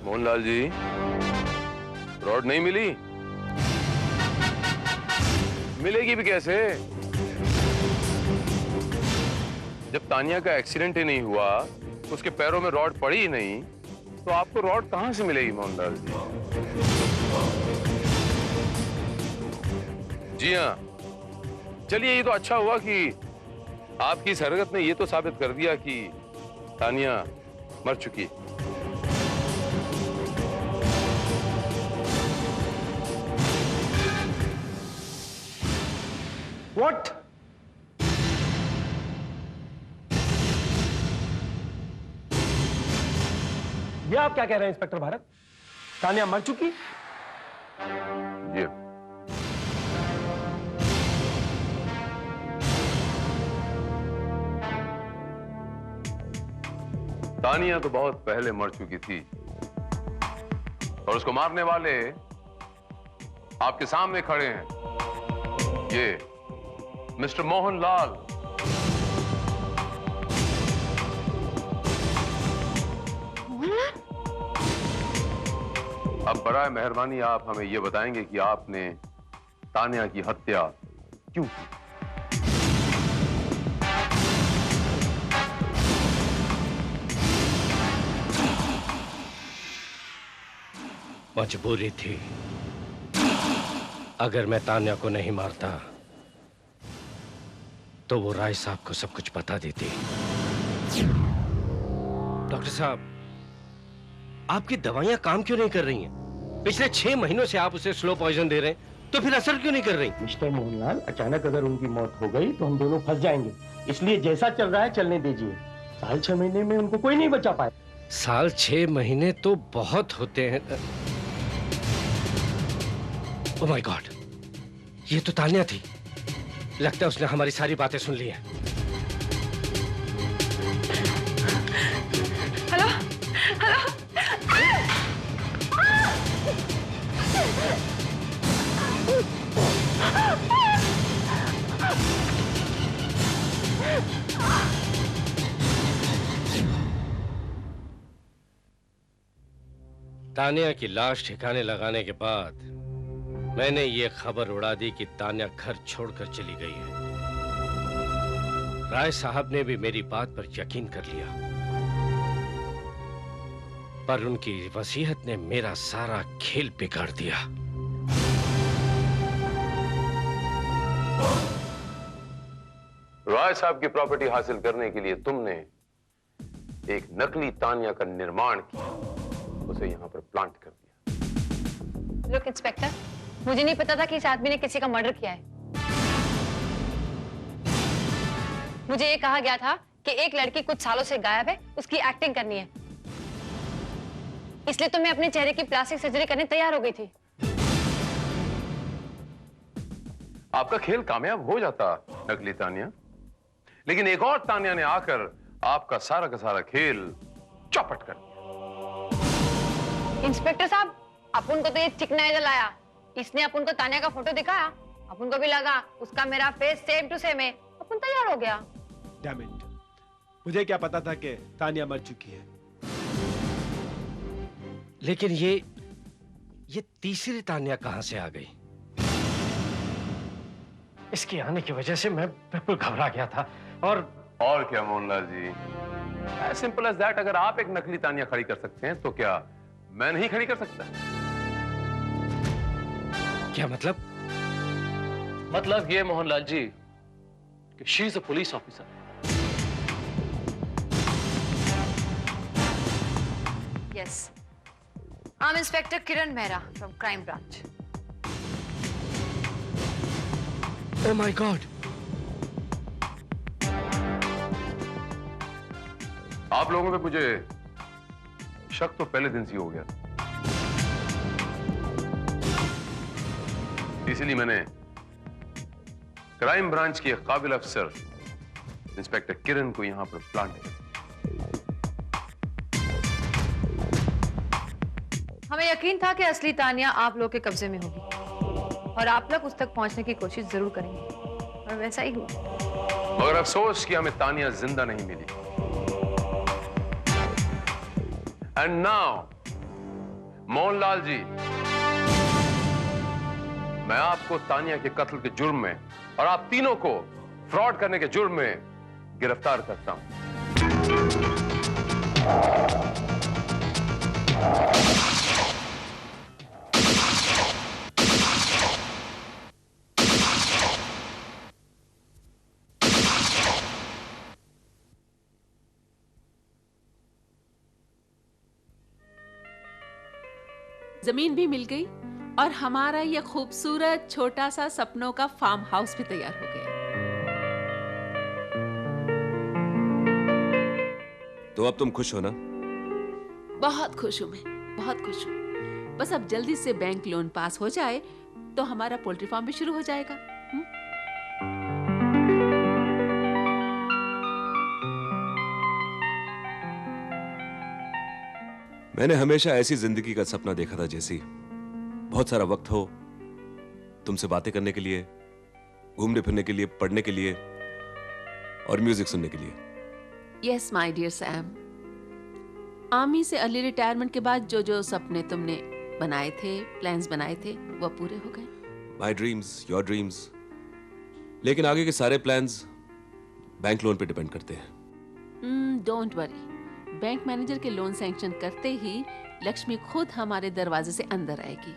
मोहनलाल जी, रॉड नहीं मिली? मिलेगी भी कैसे? जब तानिया का एक्सीडेंट ही नहीं हुआ, उसके पैरों में रॉड पड़ी ही नहीं, तो आपको रॉड कहां से मिलेगी मोहनलाल जी? जी हाँ, चलिए ये तो अच्छा हुआ कि आपकी इस हरकत ने ये तो साबित कर दिया कि तानिया मर चुकी है। What? ये आप क्या कह रहे हैं इंस्पेक्टर भारत? तानिया मर चुकी? जी। तानिया तो बहुत पहले मर चुकी थी, और उसको मारने वाले आपके सामने खड़े हैं, ये मिस्टर मोहनलाल। अब बराए मेहरबानी आप हमें यह बताएंगे कि आपने तान्या की हत्या क्यों की? मजबूरी थी। अगर मैं तान्या को नहीं मारता तो वो राय साहब को सब कुछ बता देती। डॉक्टर साहब, आपकी दवाइयां काम क्यों नहीं कर रही हैं? पिछले 6 महीनों से आप उसे स्लो पॉइजन दे रहे हैं, तो फिर असर क्यों नहीं कर रही? मिस्टर मोहनलाल, अचानक अगर उनकी मौत हो गई तो हम दोनों फंस जाएंगे। इसलिए जैसा चल रहा है चलने दीजिए। साल 6 महीने में उनको कोई नहीं बचा पाए। साल 6 महीने तो बहुत होते हैं। ओह माय गॉड, ये तो तान्या थी। लगता है उसने हमारी सारी बातें सुन ली हैं। Hello hello. तान्या की लाश ठिकाने लगाने के बाद मैंने ये खबर उड़ा दी कि तान्या घर छोड़कर चली गई है। राय साहब ने भी मेरी बात पर यकीन कर लिया, पर उनकी वसीयत ने मेरा सारा खेल बिगाड़ दिया। राय साहब की प्रॉपर्टी हासिल करने के लिए तुमने एक नकली तान्या का निर्माण किया, उसे यहां पर प्लांट कर दिया। लुक इंस्पेक्टर, मुझे नहीं पता था कि इस आदमी ने किसी का मर्डर किया है। मुझे ये कहा गया था कि एक लड़की कुछ सालों से गायब है, उसकी एक्टिंग करनी है, इसलिए तो मैं अपने चेहरे की प्लास्टिक सर्जरी करने तैयार हो गई थी। आपका खेल कामयाब हो जाता नकली तान्या, लेकिन एक और तान्या ने आकर आपका सारा का सारा खेल चौपट कर दिया। इंस्पेक्टर साहब, अपन को तो ये चिकनाइजर लाया, इसने अपन को तान्या का फोटो दिखाया, अपन को भी लगा उसका मेरा फेस सेम टू सेम है, अपन तैयार हो गया। डैम इट, मुझे क्या पता था कि तान्या मर चुकी है। लेकिन ये तीसरी तान्या कहां से आ गई? इसके आने की वजह से मैं बिल्कुल घबरा गया था। और क्या Mohanlal ji, as simple as that. अगर आप एक नकली तान्या खड़ी कर सकते हैं तो क्या मैं नहीं खड़ी कर सकता? क्या मतलब? मतलब ये मोहनलाल जी कि she is a police officer. Yes, I am inspector Kiran Mehra from crime branch. Oh my God, आप लोगों पे मुझे शक तो पहले दिन से ही हो गया, इसलिए मैंने क्राइम ब्रांच की एक काबिल अफसर इंस्पेक्टर किरण को यहां पर प्लांट किया। हमें यकीन था कि असली तान्या आप लोग के कब्जे में होगी और आप लोग उस तक पहुंचने की कोशिश जरूर करेंगे, और वैसा ही हुआ। मगर अफसोस कि हमें तान्या जिंदा नहीं मिली। एंड नाउ मोहनलाल जी, मैं आपको तान्या के कत्ल के जुर्म में और आप तीनों को फ्रॉड करने के जुर्म में गिरफ्तार करता हूं। जमीन भी मिल गई और हमारा यह खूबसूरत छोटा सा सपनों का फार्म हाउस भी तैयार हो गया। तो अब तुम खुश हो ना? बहुत खुश हूं मैं, बहुत खुश हूं। बस अब जल्दी से बैंक लोन पास हो जाए तो हमारा पोल्ट्री फार्म भी शुरू हो जाएगा। मैंने हमेशा ऐसी जिंदगी का सपना देखा था जैसी बहुत सारा वक्त हो तुमसे बातें करने के लिए, घूमने फिरने के लिए, पढ़ने के लिए और म्यूजिक सुनने के लिए। Yes my dear Sam, army से अर्ली रिटायरमेंट के बाद जो जो सपने तुमने बनाए थे, प्लान्स बनाए थे, वो पूरे हो गए। My dreams, your dreams. लेकिन आगे के सारे प्लान्स बैंक लोन पे डिपेंड करते हैं। डोंट वरी, बैंक मैनेजर के लोन सैंक्शन करते ही लक्ष्मी खुद हमारे दरवाजे से अंदर आएगी।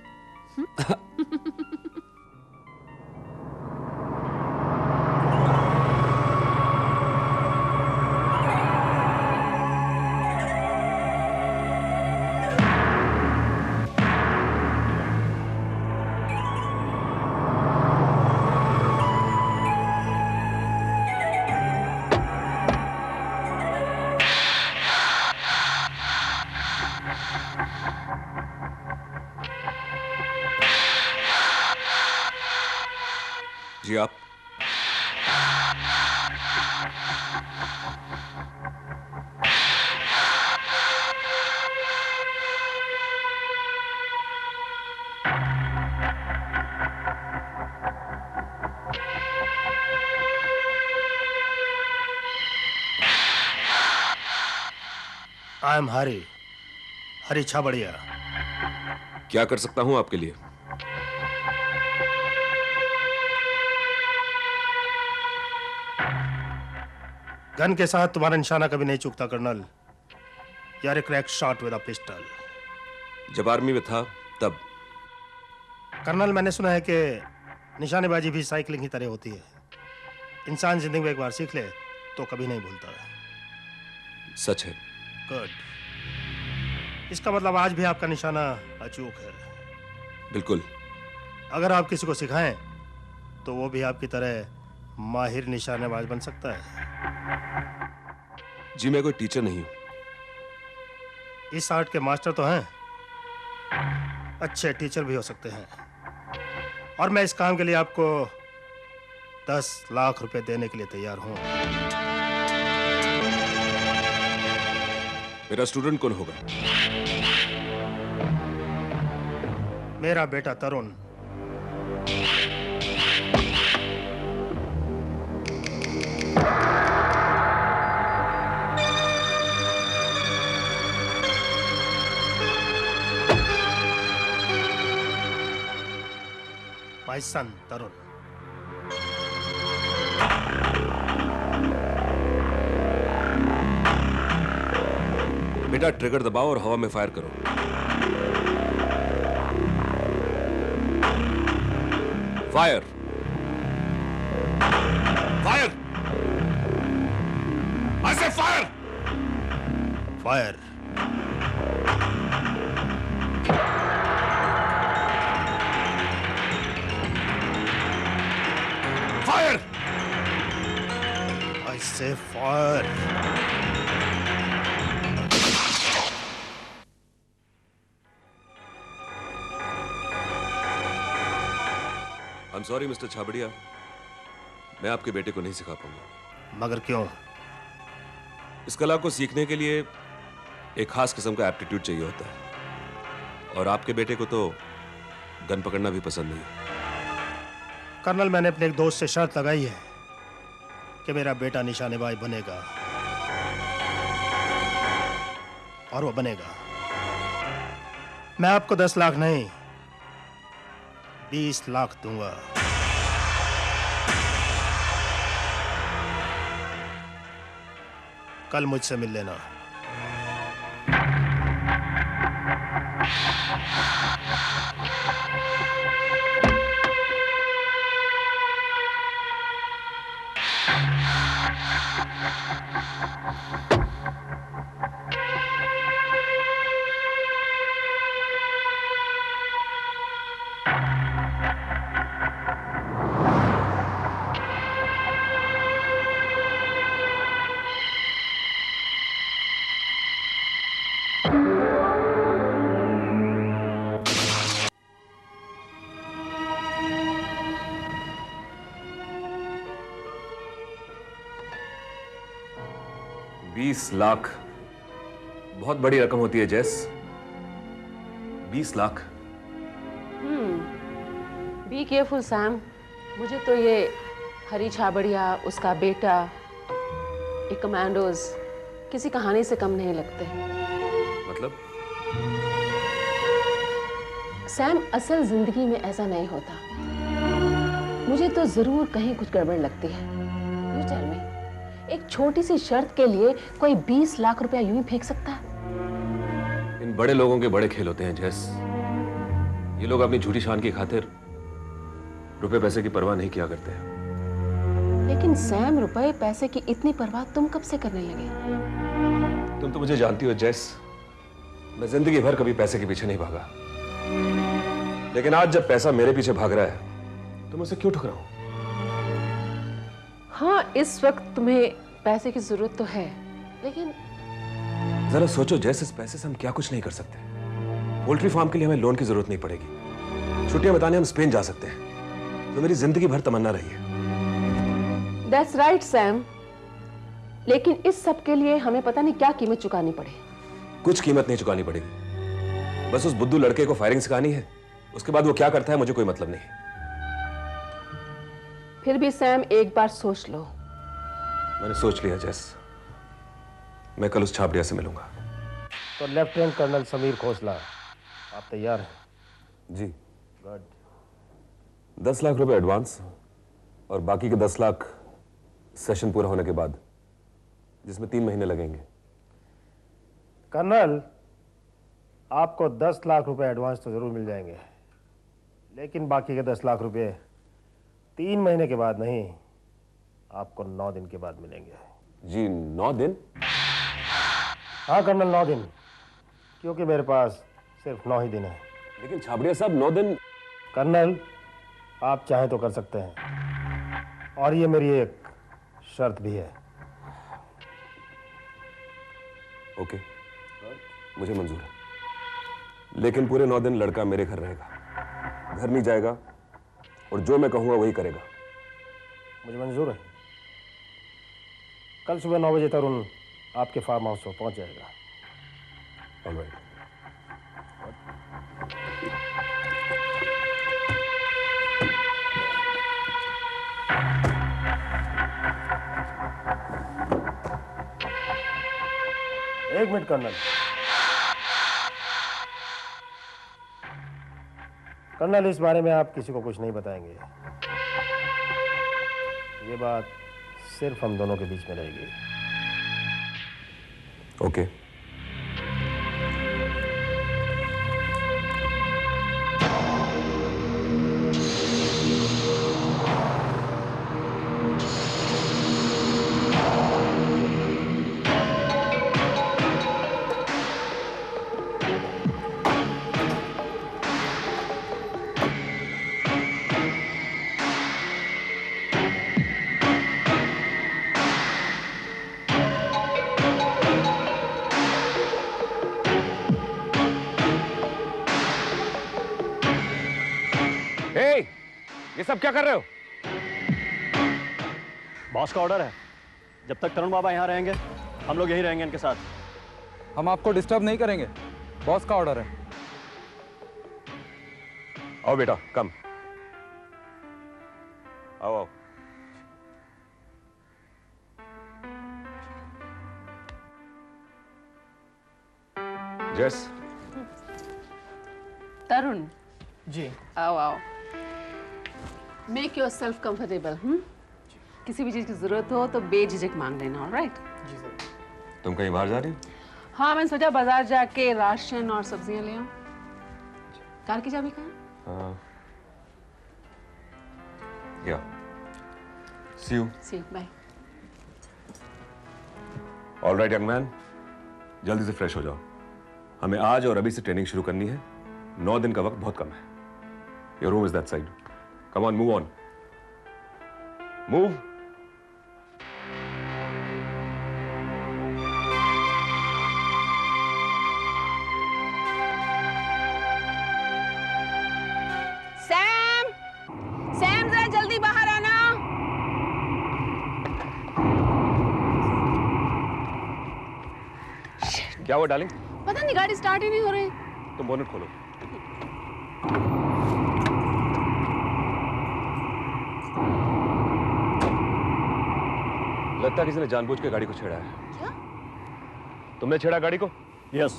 जी आप? आई एम हरी, हरी छाबड़िया। क्या कर सकता हूं आपके लिए? गन के साथ तुम्हारा निशाना कभी नहीं चूकता कर्नल। यार एक crack shot with a pistol. जब आर्मी में था तब? कर्नल, मैंने सुना है कि निशानेबाजी भी साइकिलिंग की तरह होती है। इंसान जिंदगी में एक बार सीख ले तो कभी नहीं भूलता। सच है। गुड। इसका मतलब आज भी आपका निशाना अचूक है। बिल्कुल। अगर आप किसी को सिखाएं तो वो भी आपकी तरह माहिर निशानेबाज बन सकता है। जी मैं कोई टीचर नहीं हूं। इस आर्ट के मास्टर तो हैं, अच्छे टीचर भी हो सकते हैं। और मैं इस काम के लिए आपको 10 लाख रुपए देने के लिए तैयार हूं। मेरा स्टूडेंट कौन होगा? मेरा बेटा तरुण। My son, तरुण। बेटा ट्रिगर दबाओ और हवा में फायर करो। Fire! Fire! I say fire! Fire! Fire! I say fire! I'm sorry mister Chhabria, मैं आपके बेटे को नहीं सिखा पाऊंगा। मगर क्यों? इस कला को सीखने के लिए एक खास किस्म का एप्टीट्यूड चाहिए होता है, और आपके बेटे को तो गन पकड़ना भी पसंद नहीं। कर्नल, मैंने अपने एक दोस्त से शर्त लगाई है कि मेरा बेटा निशानेबाज बनेगा, और वो बनेगा। मैं आपको 10 लाख नहीं 20 लाख दूंगा। कल मुझसे मिल लेना। $20 लाख बहुत बड़ी रकम होती है जेस। 20 लाख? Be careful Sam. मुझे तो ये हरी छाबड़िया, उसका बेटा, एक कमांडोज किसी कहानी से कम नहीं लगते। मतलब? सैम, असल जिंदगी में ऐसा नहीं होता। मुझे तो जरूर कहीं कुछ गड़बड़ लगती है। यू टेल मी, एक छोटी सी शर्त के लिए कोई 20 लाख रुपया यूं ही फेंक सकता है? इन बड़े लोगों के बड़े खेल होते हैं जैस। ये लोग अपनी झूठी शान की खातिर रुपए पैसे की परवाह नहीं किया करते हैं। लेकिन सैम, रुपए पैसे की इतनी परवाह तुम कब से करने लगे? तुम तो मुझे जानती हो जैस, मैं जिंदगी भर कभी पैसे के पीछे नहीं भागा। लेकिन आज जब पैसा मेरे पीछे भाग रहा है तो मैं उसे क्यों ठुकराऊं? हाँ, इस वक्त तुम्हें पैसे की जरूरत तो है, लेकिन जरा सोचो जैसे इस पैसे से हम क्या कुछ नहीं कर सकते। पोल्ट्री फार्म के लिए हमें लोन की जरूरत नहीं पड़ेगी। छुट्टियां बिताने हम स्पेन जा सकते हैं। तो मेरी जिंदगी भर तमन्ना रही है। That's right, Sam. लेकिन इस सब के लिए हमें पता नहीं क्या कीमत चुकानी पड़े। कुछ कीमत नहीं चुकानी पड़ेगी। बस उस बुद्धू लड़के को फायरिंग सिखानी है। उसके बाद वो क्या करता है मुझे कोई मतलब नहीं। फिर भी सैम, एक बार सोच लो। मैंने सोच लिया जैस, मैं कल उस छाबड़िया से मिलूंगा। तो लेफ्टिनेंट कर्नल समीर खोसला, आप तैयार हैं? जी। गुड। 10 लाख रुपए एडवांस और बाकी के 10 लाख सेशन पूरा होने के बाद, जिसमें 3 महीने लगेंगे। कर्नल, आपको 10 लाख रुपए एडवांस तो जरूर मिल जाएंगे, लेकिन बाकी के 10 लाख रुपए 3 महीने के बाद नहीं, आपको 9 दिन के बाद मिलेंगे। जी, 9 दिन? हाँ कर्नल, 9 दिन, क्योंकि मेरे पास सिर्फ 9 ही दिन है। लेकिन छाबड़िया साहब, 9 दिन? कर्नल, आप चाहें तो कर सकते हैं, और ये मेरी एक शर्त भी है। ओके, मुझे मंजूर है। लेकिन पूरे 9 दिन लड़का मेरे घर रहेगा, घर नहीं जाएगा, और जो मैं कहूंगा वही करेगा। मुझे मंजूर है। कल सुबह 9 बजे तरुण आपके फार्म हाउस पर पहुंच जाएगा। ऑलराइट। एक मिनट कर्नल। कर्नल, इस बारे में आप किसी को कुछ नहीं बताएंगे। ये बात सिर्फ हम दोनों के बीच में रहेगी। ओके। ये सब क्या कर रहे हो? बॉस का ऑर्डर है, जब तक तरुण बाबा यहाँ रहेंगे हम लोग यहीं रहेंगे इनके साथ। हम आपको डिस्टर्ब नहीं करेंगे, बॉस का ऑर्डर है। आओ बेटा, कम। आओ आओ। जैस। तरुण जी। आओ आओ। Make your self comfortable. किसी भी चीज की जरूरत हो तो बेझिझक मांग लेना। ऑलराइट? जी सर। तुम कहीं बाहर जा रही हो? हाँ, मैंने सोचा बाजार जाके राशन और सब्जियां ले आऊं। कार की चाबी कहाँ? या। See you. See you. Bye. Alright young man, जल्दी से फ्रेश हो जाओ। हमें आज और अभी से ट्रेनिंग शुरू करनी है। 9 दिन का वक्त बहुत कम है। Your room is that side. Come on, move on. Move. Sam, Sam जरा जल्दी बाहर आना। क्या हुआ डार्लिंग? पता नहीं गाड़ी स्टार्ट ही नहीं हो रही। तुम बोनट खोलो। लगता है किसी ने जानबूझ के गाड़ी को छेड़ा है। क्या? तुमने छेड़ा गाड़ी को? यस,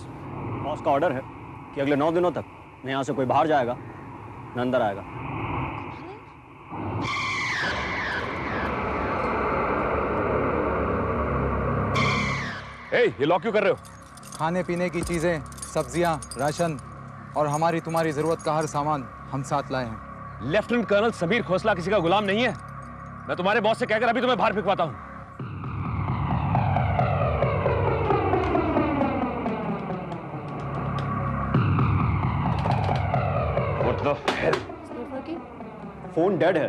बॉस का ऑर्डर है कि अगले 9 दिनों तक न यहाँ से कोई बाहर जाएगा न अंदर आएगा। ये लॉक क्यों कर रहे हो? खाने पीने की चीजें, सब्जियां, राशन और हमारी तुम्हारी जरूरत का हर सामान हम साथ लाए हैं। लेफ्टिनेंट कर्नल समीर खोसला किसी का गुलाम नहीं है। मैं तुम्हारे बॉस से कहकर अभी तुम्हें बाहर फिकवाता हूँ। What the hell? Phone dead है।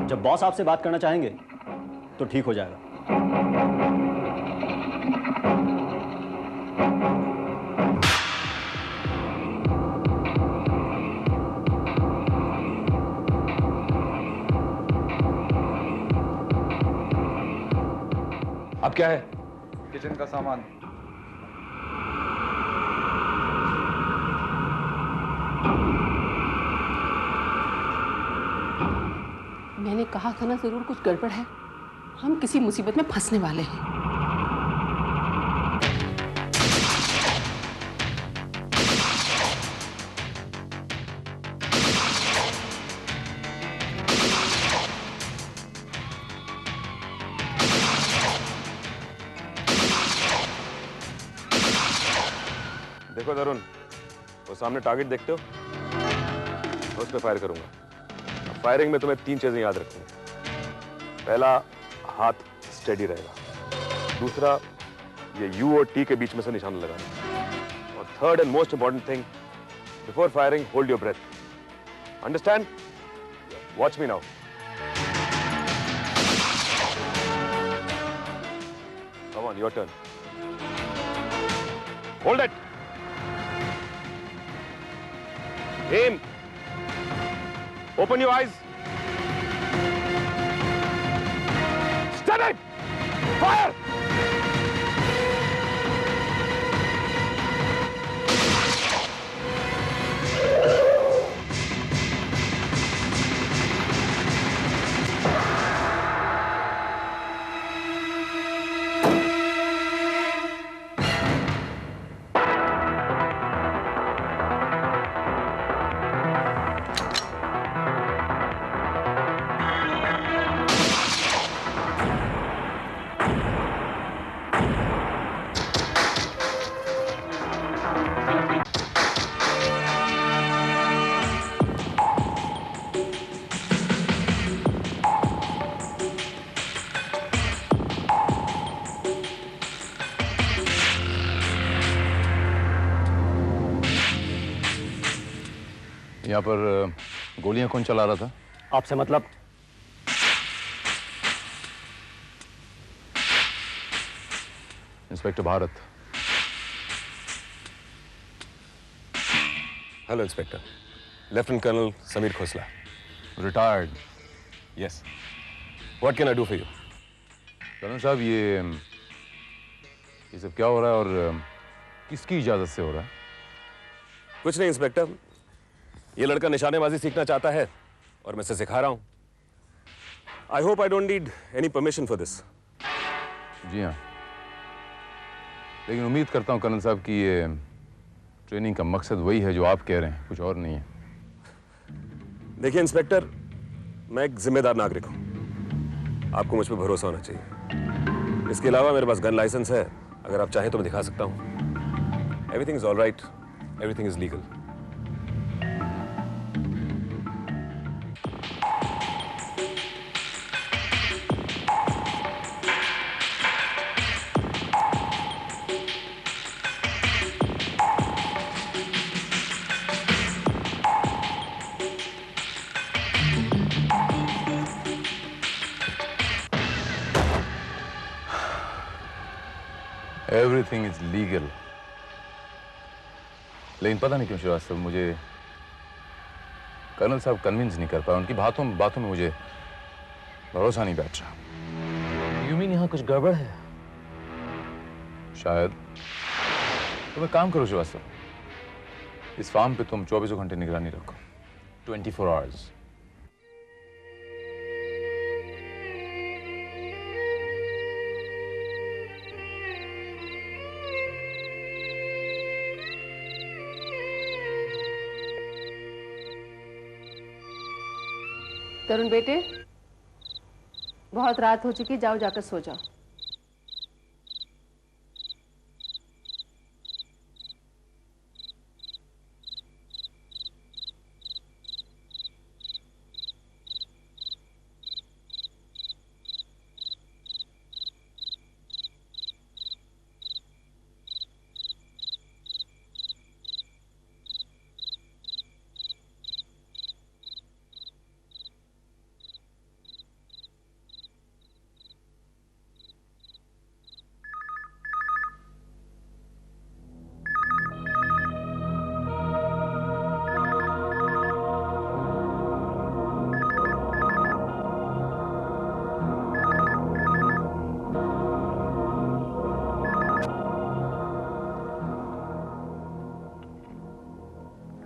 जब बॉस आपसे बात करना चाहेंगे तो ठीक हो जाएगा। अब क्या है? किचन का सामान। मैंने कहा था ना, जरूर कुछ गड़बड़ है। हम किसी मुसीबत में फंसने वाले हैं। देखो तरुण, वो सामने टारगेट देखते हो? मैं उस पर फायर करूंगा। फायरिंग में तुम्हें 3 चीजें याद रखनी। पहला, हाथ स्टेडी रहेगा। दूसरा, ये यू और टी के बीच में से निशान लगाना। और third and most important thing, before firing hold your breath. Understand? Watch me now. Come on, your turn. Hold it. Aim. Open your eyes. Stand it. Fire. यहाँ पर गोलियां कौन चला रहा था? आपसे मतलब? Inspector Bharat. Hello inspector, lieutenant colonel Sameer Khosla. Retired? Yes. What can I do for you? Colonel साहब, ये सब क्या हो रहा है और किसकी इजाजत से हो रहा है? कुछ नहीं इंस्पेक्टर, ये लड़का निशानेबाजी सीखना चाहता है और मैं इसे सिखा रहा हूं। I hope I don't need any permission for this. जी हाँ, लेकिन उम्मीद करता हूं कर्नल साहब कि ये ट्रेनिंग का मकसद वही है जो आप कह रहे हैं, कुछ और नहीं है। देखिए इंस्पेक्टर, मैं एक जिम्मेदार नागरिक हूं। आपको मुझ पर भरोसा होना चाहिए। इसके अलावा मेरे पास गन लाइसेंस है, अगर आप चाहें तो मैं दिखा सकता हूं। Everything is all right, everything is legal. Everything is legal. लेकिन पता नहीं क्यों श्रीवास्तव, मुझे कर्नल साहब कन्विंस नहीं कर पाए। उनकी बातों में मुझे भरोसा नहीं बैठ रहा। यू मीन यहाँ कुछ गड़बड़ है? शायद। तुम एक काम करो श्रीवास्तव, इस फार्म पे तुम 24 घंटे निगरानी रखो, 24 आवर्स। तरुण बेटे, बहुत रात हो चुकी, जाओ जाकर सो जाओ।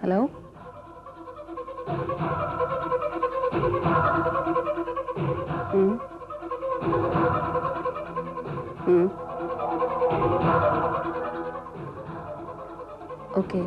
Hello, okay.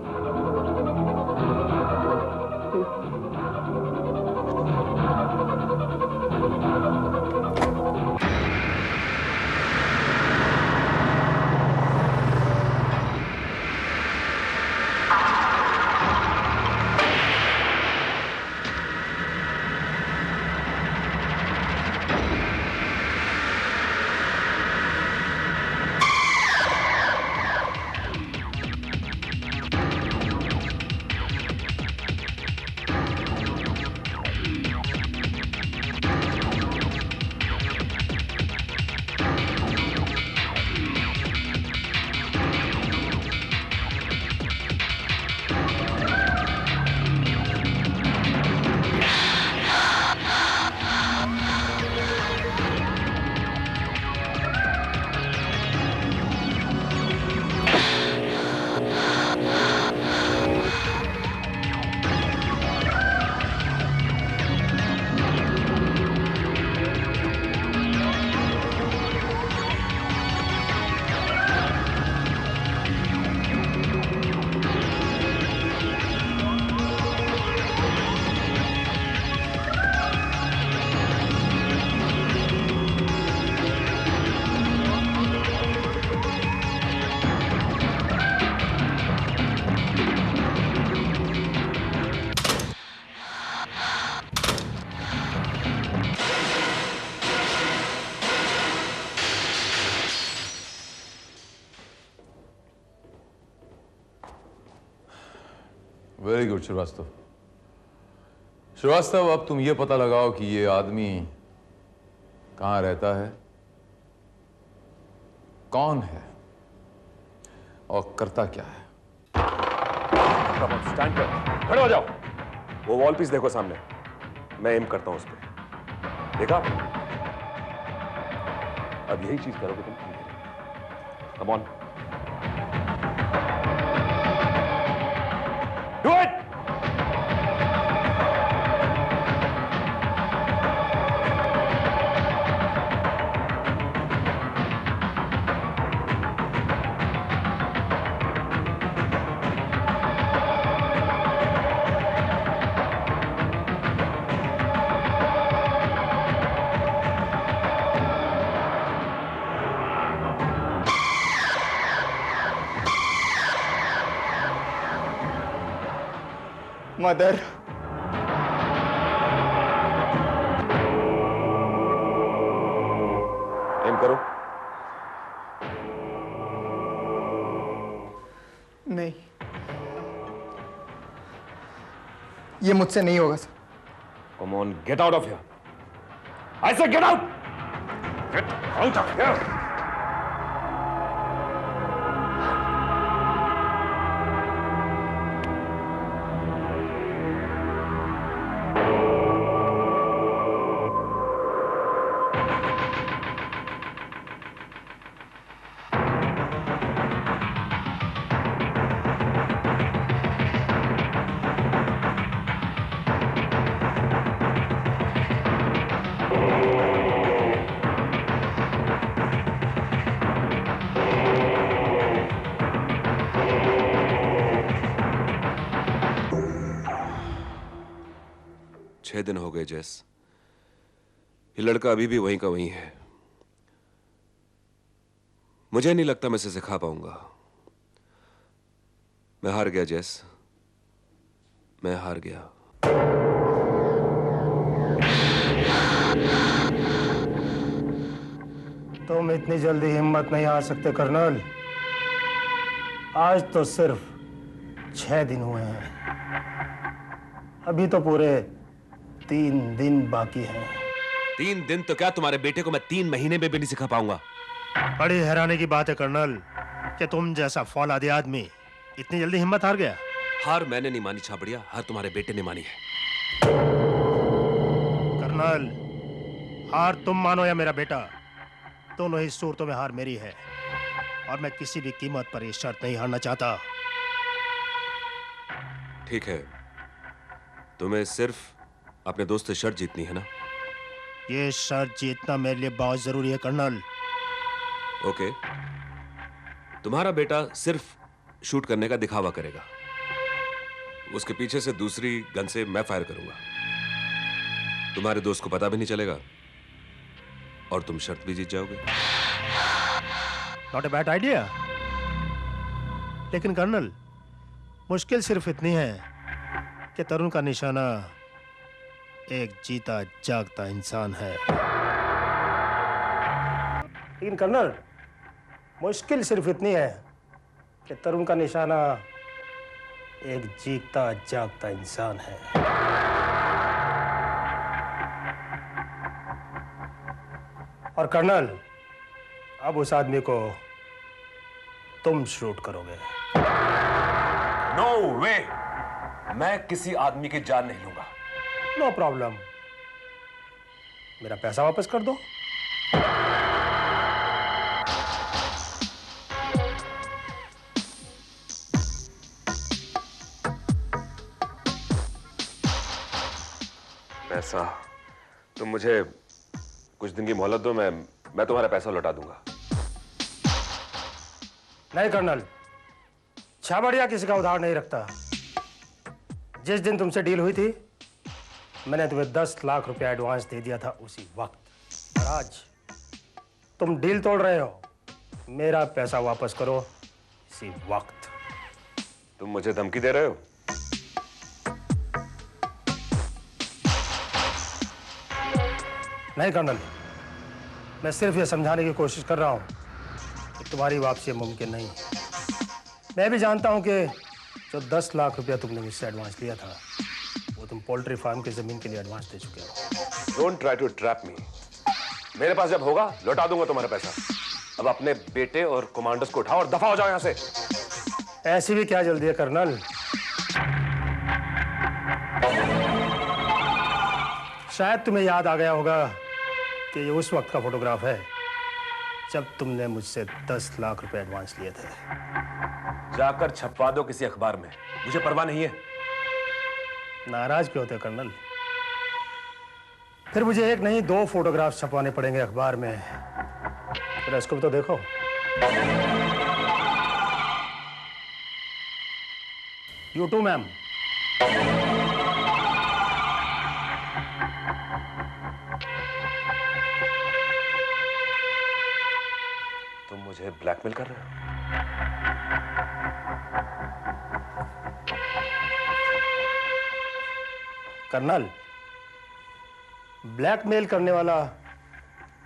Very good Srivastava. Srivastava, अब तुम ये पता लगाओ कि ये आदमी कहां रहता है, कौन है और करता क्या है। स्टैंड पर खड़े हो जाओ। वो वॉल पीस देखो सामने, मैं एम करता हूं उस पर। देखा? अब यही चीज करोगे तुम। Come on, do it. Mother, एम करो। नहीं, ये मुझसे नहीं होगा sir. Come on, get out of here. I say get out. Get out of here. 6 दिन हो गए जैस। ये लड़का अभी भी वहीं का वहीं है। मुझे नहीं लगता मैं इसे सिखा पाऊंगा। मैं हार गया जैस, मैं हार गया। तुम इतनी जल्दी हिम्मत नहीं हार सकते कर्नल। आज तो सिर्फ 6 दिन हुए हैं, अभी तो पूरे 3 दिन बाकी हैं। 3 दिन तो क्या, तुम्हारे बेटे को मैं 3 महीने में भी नहीं सिखा पाऊंगा। बड़ी हैरानी की बात है कर्नल कि तुम जैसा फौलादी आदमी इतनी जल्दी हिम्मत हार गया। हार मैंने नहीं मानी छाबड़िया, हार तुम्हारे बेटे ने मानी है। कर्नल, हार तुम मानो या मेरा बेटा, दोनों ही सूरतों में हार मेरी है और मैं किसी भी कीमत पर ये शर्त नहीं हारना चाहता। ठीक है, तुम्हें सिर्फ अपने दोस्त से शर्त जीतनी है ना? ये शर्त जीतना मेरे लिए बहुत जरूरी है कर्नल। ओके, तुम्हारा बेटा सिर्फ शूट करने का दिखावा करेगा, उसके पीछे से दूसरी गन से मैं फायर करूंगा। तुम्हारे दोस्त को पता भी नहीं चलेगा और तुम शर्त भी जीत जाओगे। नॉट ए बैड आइडिया, लेकिन कर्नल मुश्किल सिर्फ इतनी है कि तरुण का निशाना एक जीता जागता इंसान है। लेकिन कर्नल मुश्किल सिर्फ इतनी है कि तरुण का निशाना एक जीता जागता इंसान है। और कर्नल, अब उस आदमी को तुम शूट करोगे। नो वे, मैं किसी आदमी की जान नहीं लूंगा। नो प्रॉब्लम, मेरा पैसा वापस कर दो। पैसा? तुम मुझे कुछ दिन की मोहलत दो, मैं तुम्हारा पैसा लौटा दूंगा। नहीं कर्नल, छाबड़िया किसी का उधार नहीं रखता। जिस दिन तुमसे डील हुई थी मैंने तुम्हें 10 लाख रुपया एडवांस दे दिया था उसी वक्त। और आज तुम डील तोड़ रहे हो, मेरा पैसा वापस करो इसी वक्त। तुम मुझे धमकी दे रहे हो? नहीं कर्नल, मैं सिर्फ ये समझाने की कोशिश कर रहा हूं कि तुम्हारी वापसी मुमकिन नहीं। मैं भी जानता हूं कि जो 10 लाख रुपया तुमने मुझसे एडवांस लिया था वो तुम पोल्ट्री फार्म की जमीन के लिए एडवांस दे चुके हो। डोंट ट्राई टू ट्रैप मी। मेरे पास जब होगा लौटा दूंगा तुम्हारा पैसा। अब अपने बेटे और कमांडर्स को उठाओ और दफा हो जाओ यहां से। ऐसी भी क्या जल्दी है कर्नल? शायद तुम्हें याद आ गया होगा कि ये उस वक्त का फोटोग्राफ है जब तुमने मुझसे 10 लाख रुपए एडवांस लिए थे। जाकर छपवा दो किसी अखबार में, मुझे परवाह नहीं है। नाराज क्यों होते कर्नल? फिर मुझे एक नहीं 2 फोटोग्राफ छपवाने पड़ेंगे अखबार में। फिर इसको भी तो देखो। You too ma'am. तुम मुझे ब्लैकमेल कर रहे हो? कर्नल, ब्लैकमेल करने वाला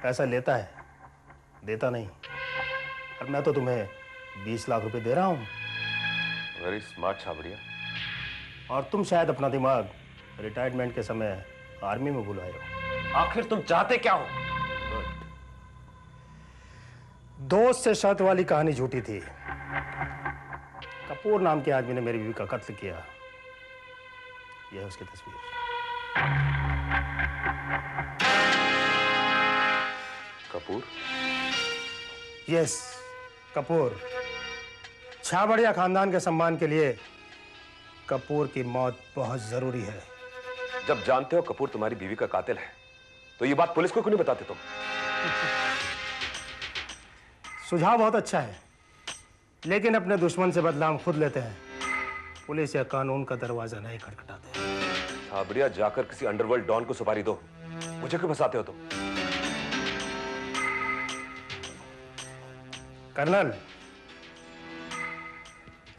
पैसा लेता है, देता नहीं। और मैं तो तुम्हें 20 लाख रुपए दे रहा हूं। Very smart Chhabria. और तुम शायद अपना दिमाग रिटायरमेंट के समय आर्मी में भुलाए हो। आखिर तुम चाहते क्या हो? दोस्त से शर्त वाली कहानी झूठी थी। कपूर नाम के आदमी ने मेरी बीवी का कत्ल किया। यह है उसकी तस्वीर। कपूर? यस, कपूर। छाबड़िया खानदान के सम्मान के लिए कपूर की मौत बहुत जरूरी है। जब जानते हो कपूर तुम्हारी बीवी का कातिल है तो ये बात पुलिस को क्यों नहीं बताते तुम? सुझाव बहुत अच्छा है, लेकिन अपने दुश्मन से बदला हम खुद लेते हैं। पुलिस या कानून का दरवाजा नहीं खटखटाते। छाबड़िया, जाकर किसी अंडरवर्ल्ड डॉन को सुपारी दो। मुझे क्यों फंसाते हो तुम? कर्नल,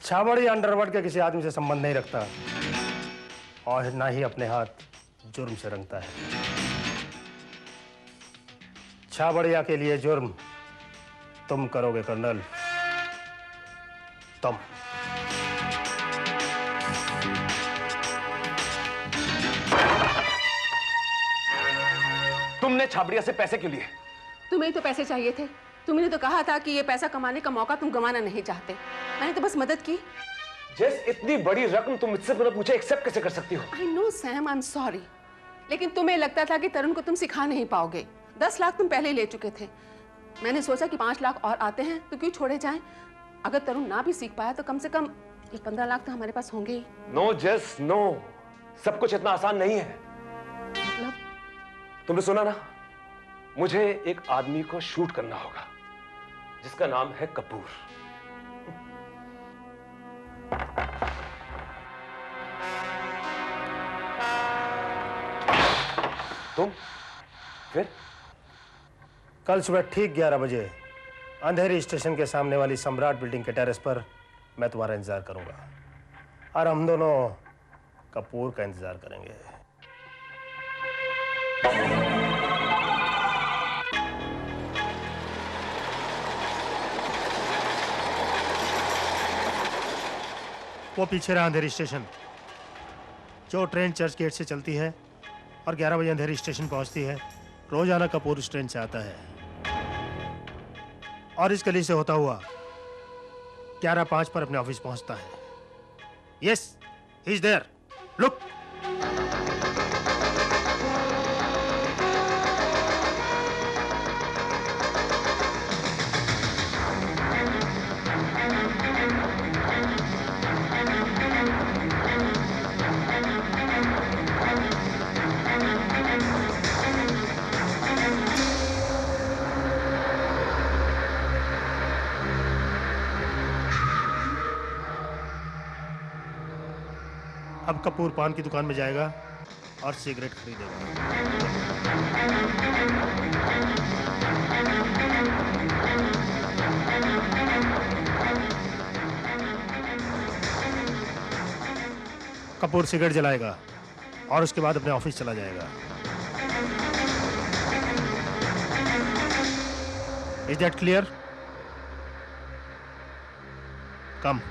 छाबड़ी अंडरवर्ल्ड के किसी आदमी से संबंध नहीं रखता और ना ही अपने हाथ जुर्म से रंगता है। छाबड़िया के लिए जुर्म तुम करोगे कर्नल, तुम। तुमने छाबड़िया से पैसे क्यों लिए? तुम्हें तो पैसे चाहिए थे। तुमने तो कहा था कि ये पैसा कमाने का मौका तुम गंवाना नहीं चाहते। मैंने तो बस मदद की। जेस, इतनी बड़ी रकम तुम मुझसे बिना पूछे एक्सेप्ट कैसे कर सकती हो? I know Sam, I'm sorry। लेकिन तुम्हें लगता था कि तरुण को तुम सिखा नहीं पाओगे। 10 लाख तुम पहले ही ले चुके थे। मैंने सोचा कि 5 लाख और आते हैं तो क्यों छोड़े जाएं? अगर तरुण ना भी सीख पाया तो कम से कम ये 15 लाख तो हमारे पास होंगे ही। नो जेस, नो। सब कुछ इतना आसान नहीं है। मतलब? तुमने सुना ना? मुझे एक आदमी को शूट करना होगा जिसका नाम है कपूर। तुम फिर? कल सुबह ठीक 11 बजे अंधेरी स्टेशन के सामने वाली सम्राट बिल्डिंग के टेरेस पर मैं तुम्हारा इंतजार करूंगा और हम दोनों कपूर का इंतजार करेंगे। वो पीछे रहा अंधेरी स्टेशन। जो ट्रेन चर्च गेट से चलती है और 11 बजे अंधेरी स्टेशन पहुंचती है, रोजाना कपूर उस ट्रेन से आता है और इस गली से होता हुआ 11:05 पर अपने ऑफिस पहुंचता है। Yes, he is there, look. अब कपूर पान की दुकान में जाएगा और सिगरेट खरीदेगा। कपूर सिगरेट जलाएगा और उसके बाद अपने ऑफिस चला जाएगा। Is that clear? कम।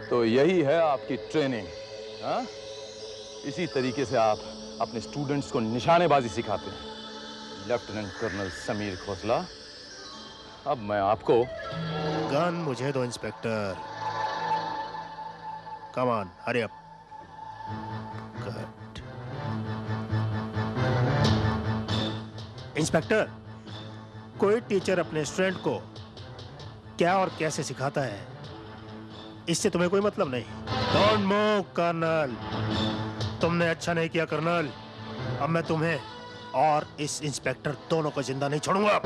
तो यही है आपकी ट्रेनिंग। हाँ? इसी तरीके से आप अपने स्टूडेंट्स को निशानेबाजी सिखाते हैं। लेफ्टिनेंट कर्नल समीर खोसला, अब मैं आपको गन मुझे दो inspector. Come on, hurry up. Good. Inspector, कोई टीचर अपने स्टूडेंट को क्या और कैसे सिखाता है, इससे तुम्हें कोई मतलब नहीं। Don't move colonel. तुमने अच्छा नहीं किया कर्नल। अब मैं तुम्हें और इस इंस्पेक्टर दोनों को जिंदा नहीं छोड़ूंगा।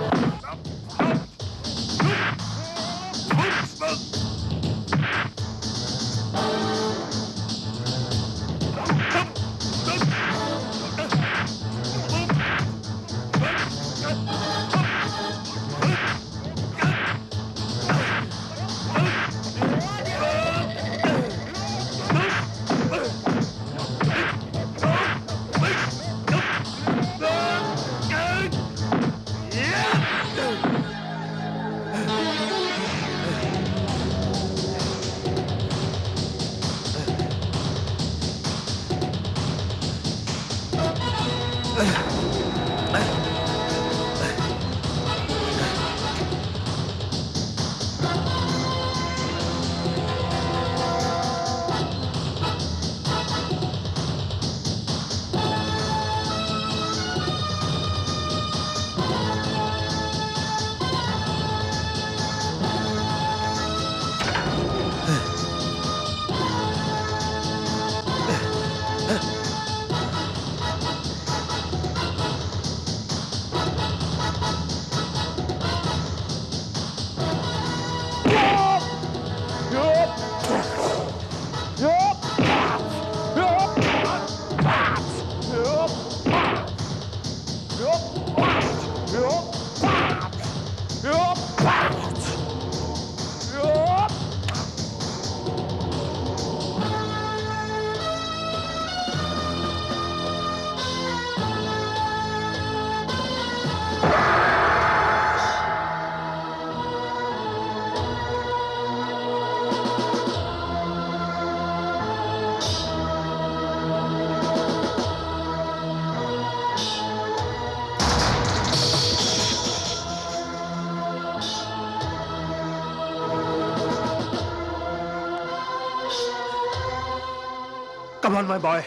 Come on, my boy.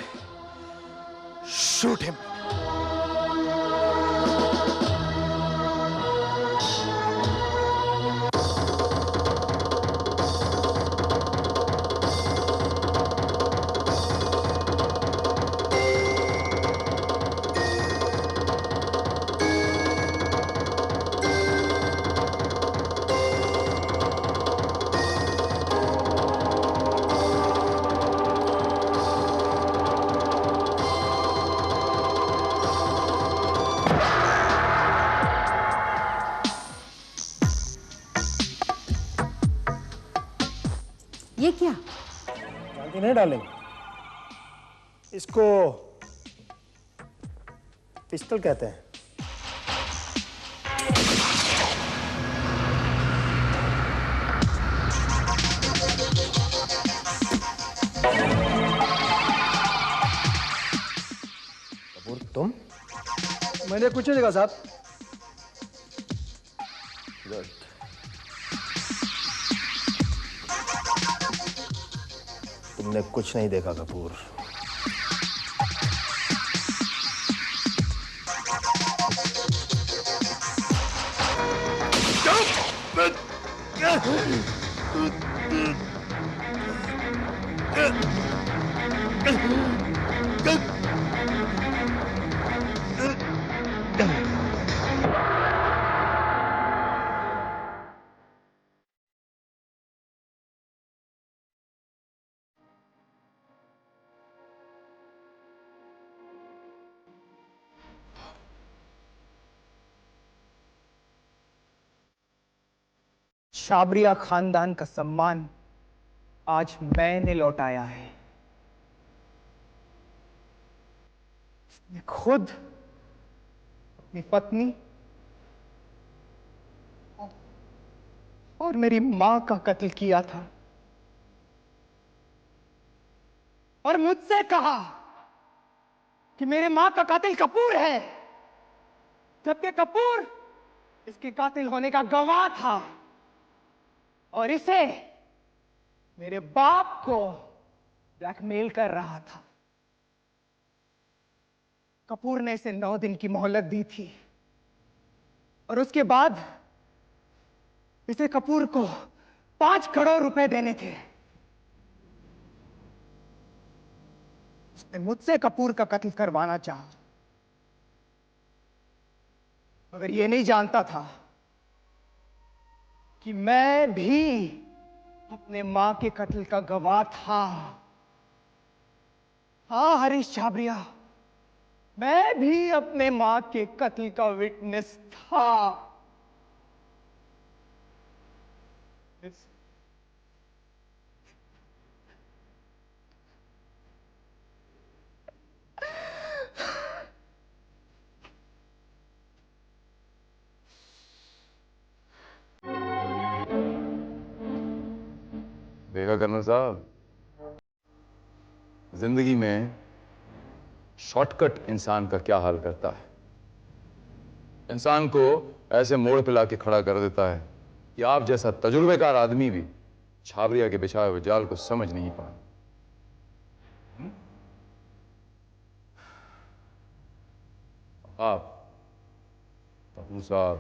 Shoot him. ये क्या? जानती नहीं डार्लिंग, इसको पिस्टल कहते हैं। कपूर, तुम? मैंने कुछ नहीं देखा साहब। गुड। तुमने कुछ नहीं देखा कपूर। शाबरिया खानदान का सम्मान आज मैंने लौटाया है। मैं खुद अपनी पत्नी और मेरी मां का कत्ल किया था और मुझसे कहा कि मेरे मां का कातिल कपूर है, जबकि कपूर इसके कातिल होने का गवाह था और इसे मेरे बाप को ब्लैकमेल कर रहा था। कपूर ने इसे 9 दिन की मोहलत दी थी और उसके बाद इसे कपूर को 5 करोड़ रुपए देने थे। उसने मुझसे कपूर का कत्ल करवाना चाहा, मगर यह नहीं जानता था कि मैं भी अपने मां के कत्ल का गवाह था। हाँ हरीश छाबरिया, मैं भी अपने मां के कत्ल का विटनेस था। देखा कर्नल साहब, जिंदगी में शॉर्टकट इंसान का क्या हाल करता है। इंसान को ऐसे मोड़ पे लाके खड़ा कर देता है कि आप जैसा तजुर्बेकार आदमी भी छाबरिया के बिछाए हुए जाल को समझ नहीं पाए। आप पप्पू साहब,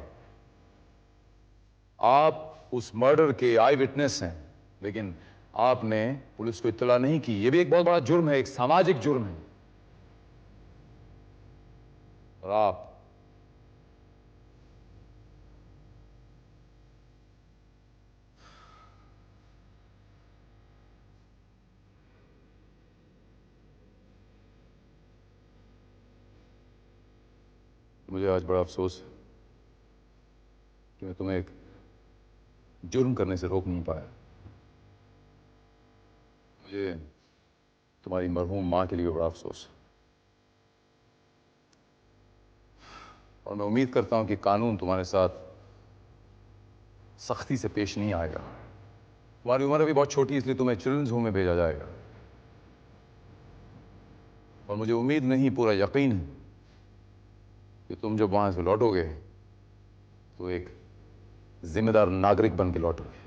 आप उस मर्डर के आई विटनेस हैं, लेकिन आपने पुलिस को इत्तला नहीं की। यह भी एक बहुत बड़ा जुर्म है, एक सामाजिक जुर्म है। और आप मुझे आज बड़ा अफसोस है कि मैं तुम्हें एक जुर्म करने से रोक नहीं पाया। मुझे तुम्हारी मरहूम मां के लिए बड़ा अफसोस है और मैं उम्मीद करता हूं कि कानून तुम्हारे साथ सख्ती से पेश नहीं आएगा। तुम्हारी उम्र अभी बहुत छोटी है, इसलिए तुम्हें चिल्ड्रंस होम में भेजा जाएगा। और मुझे उम्मीद नहीं, पूरा यकीन है कि तुम जब वहां से लौटोगे तो एक जिम्मेदार नागरिक बन के लौटोगे।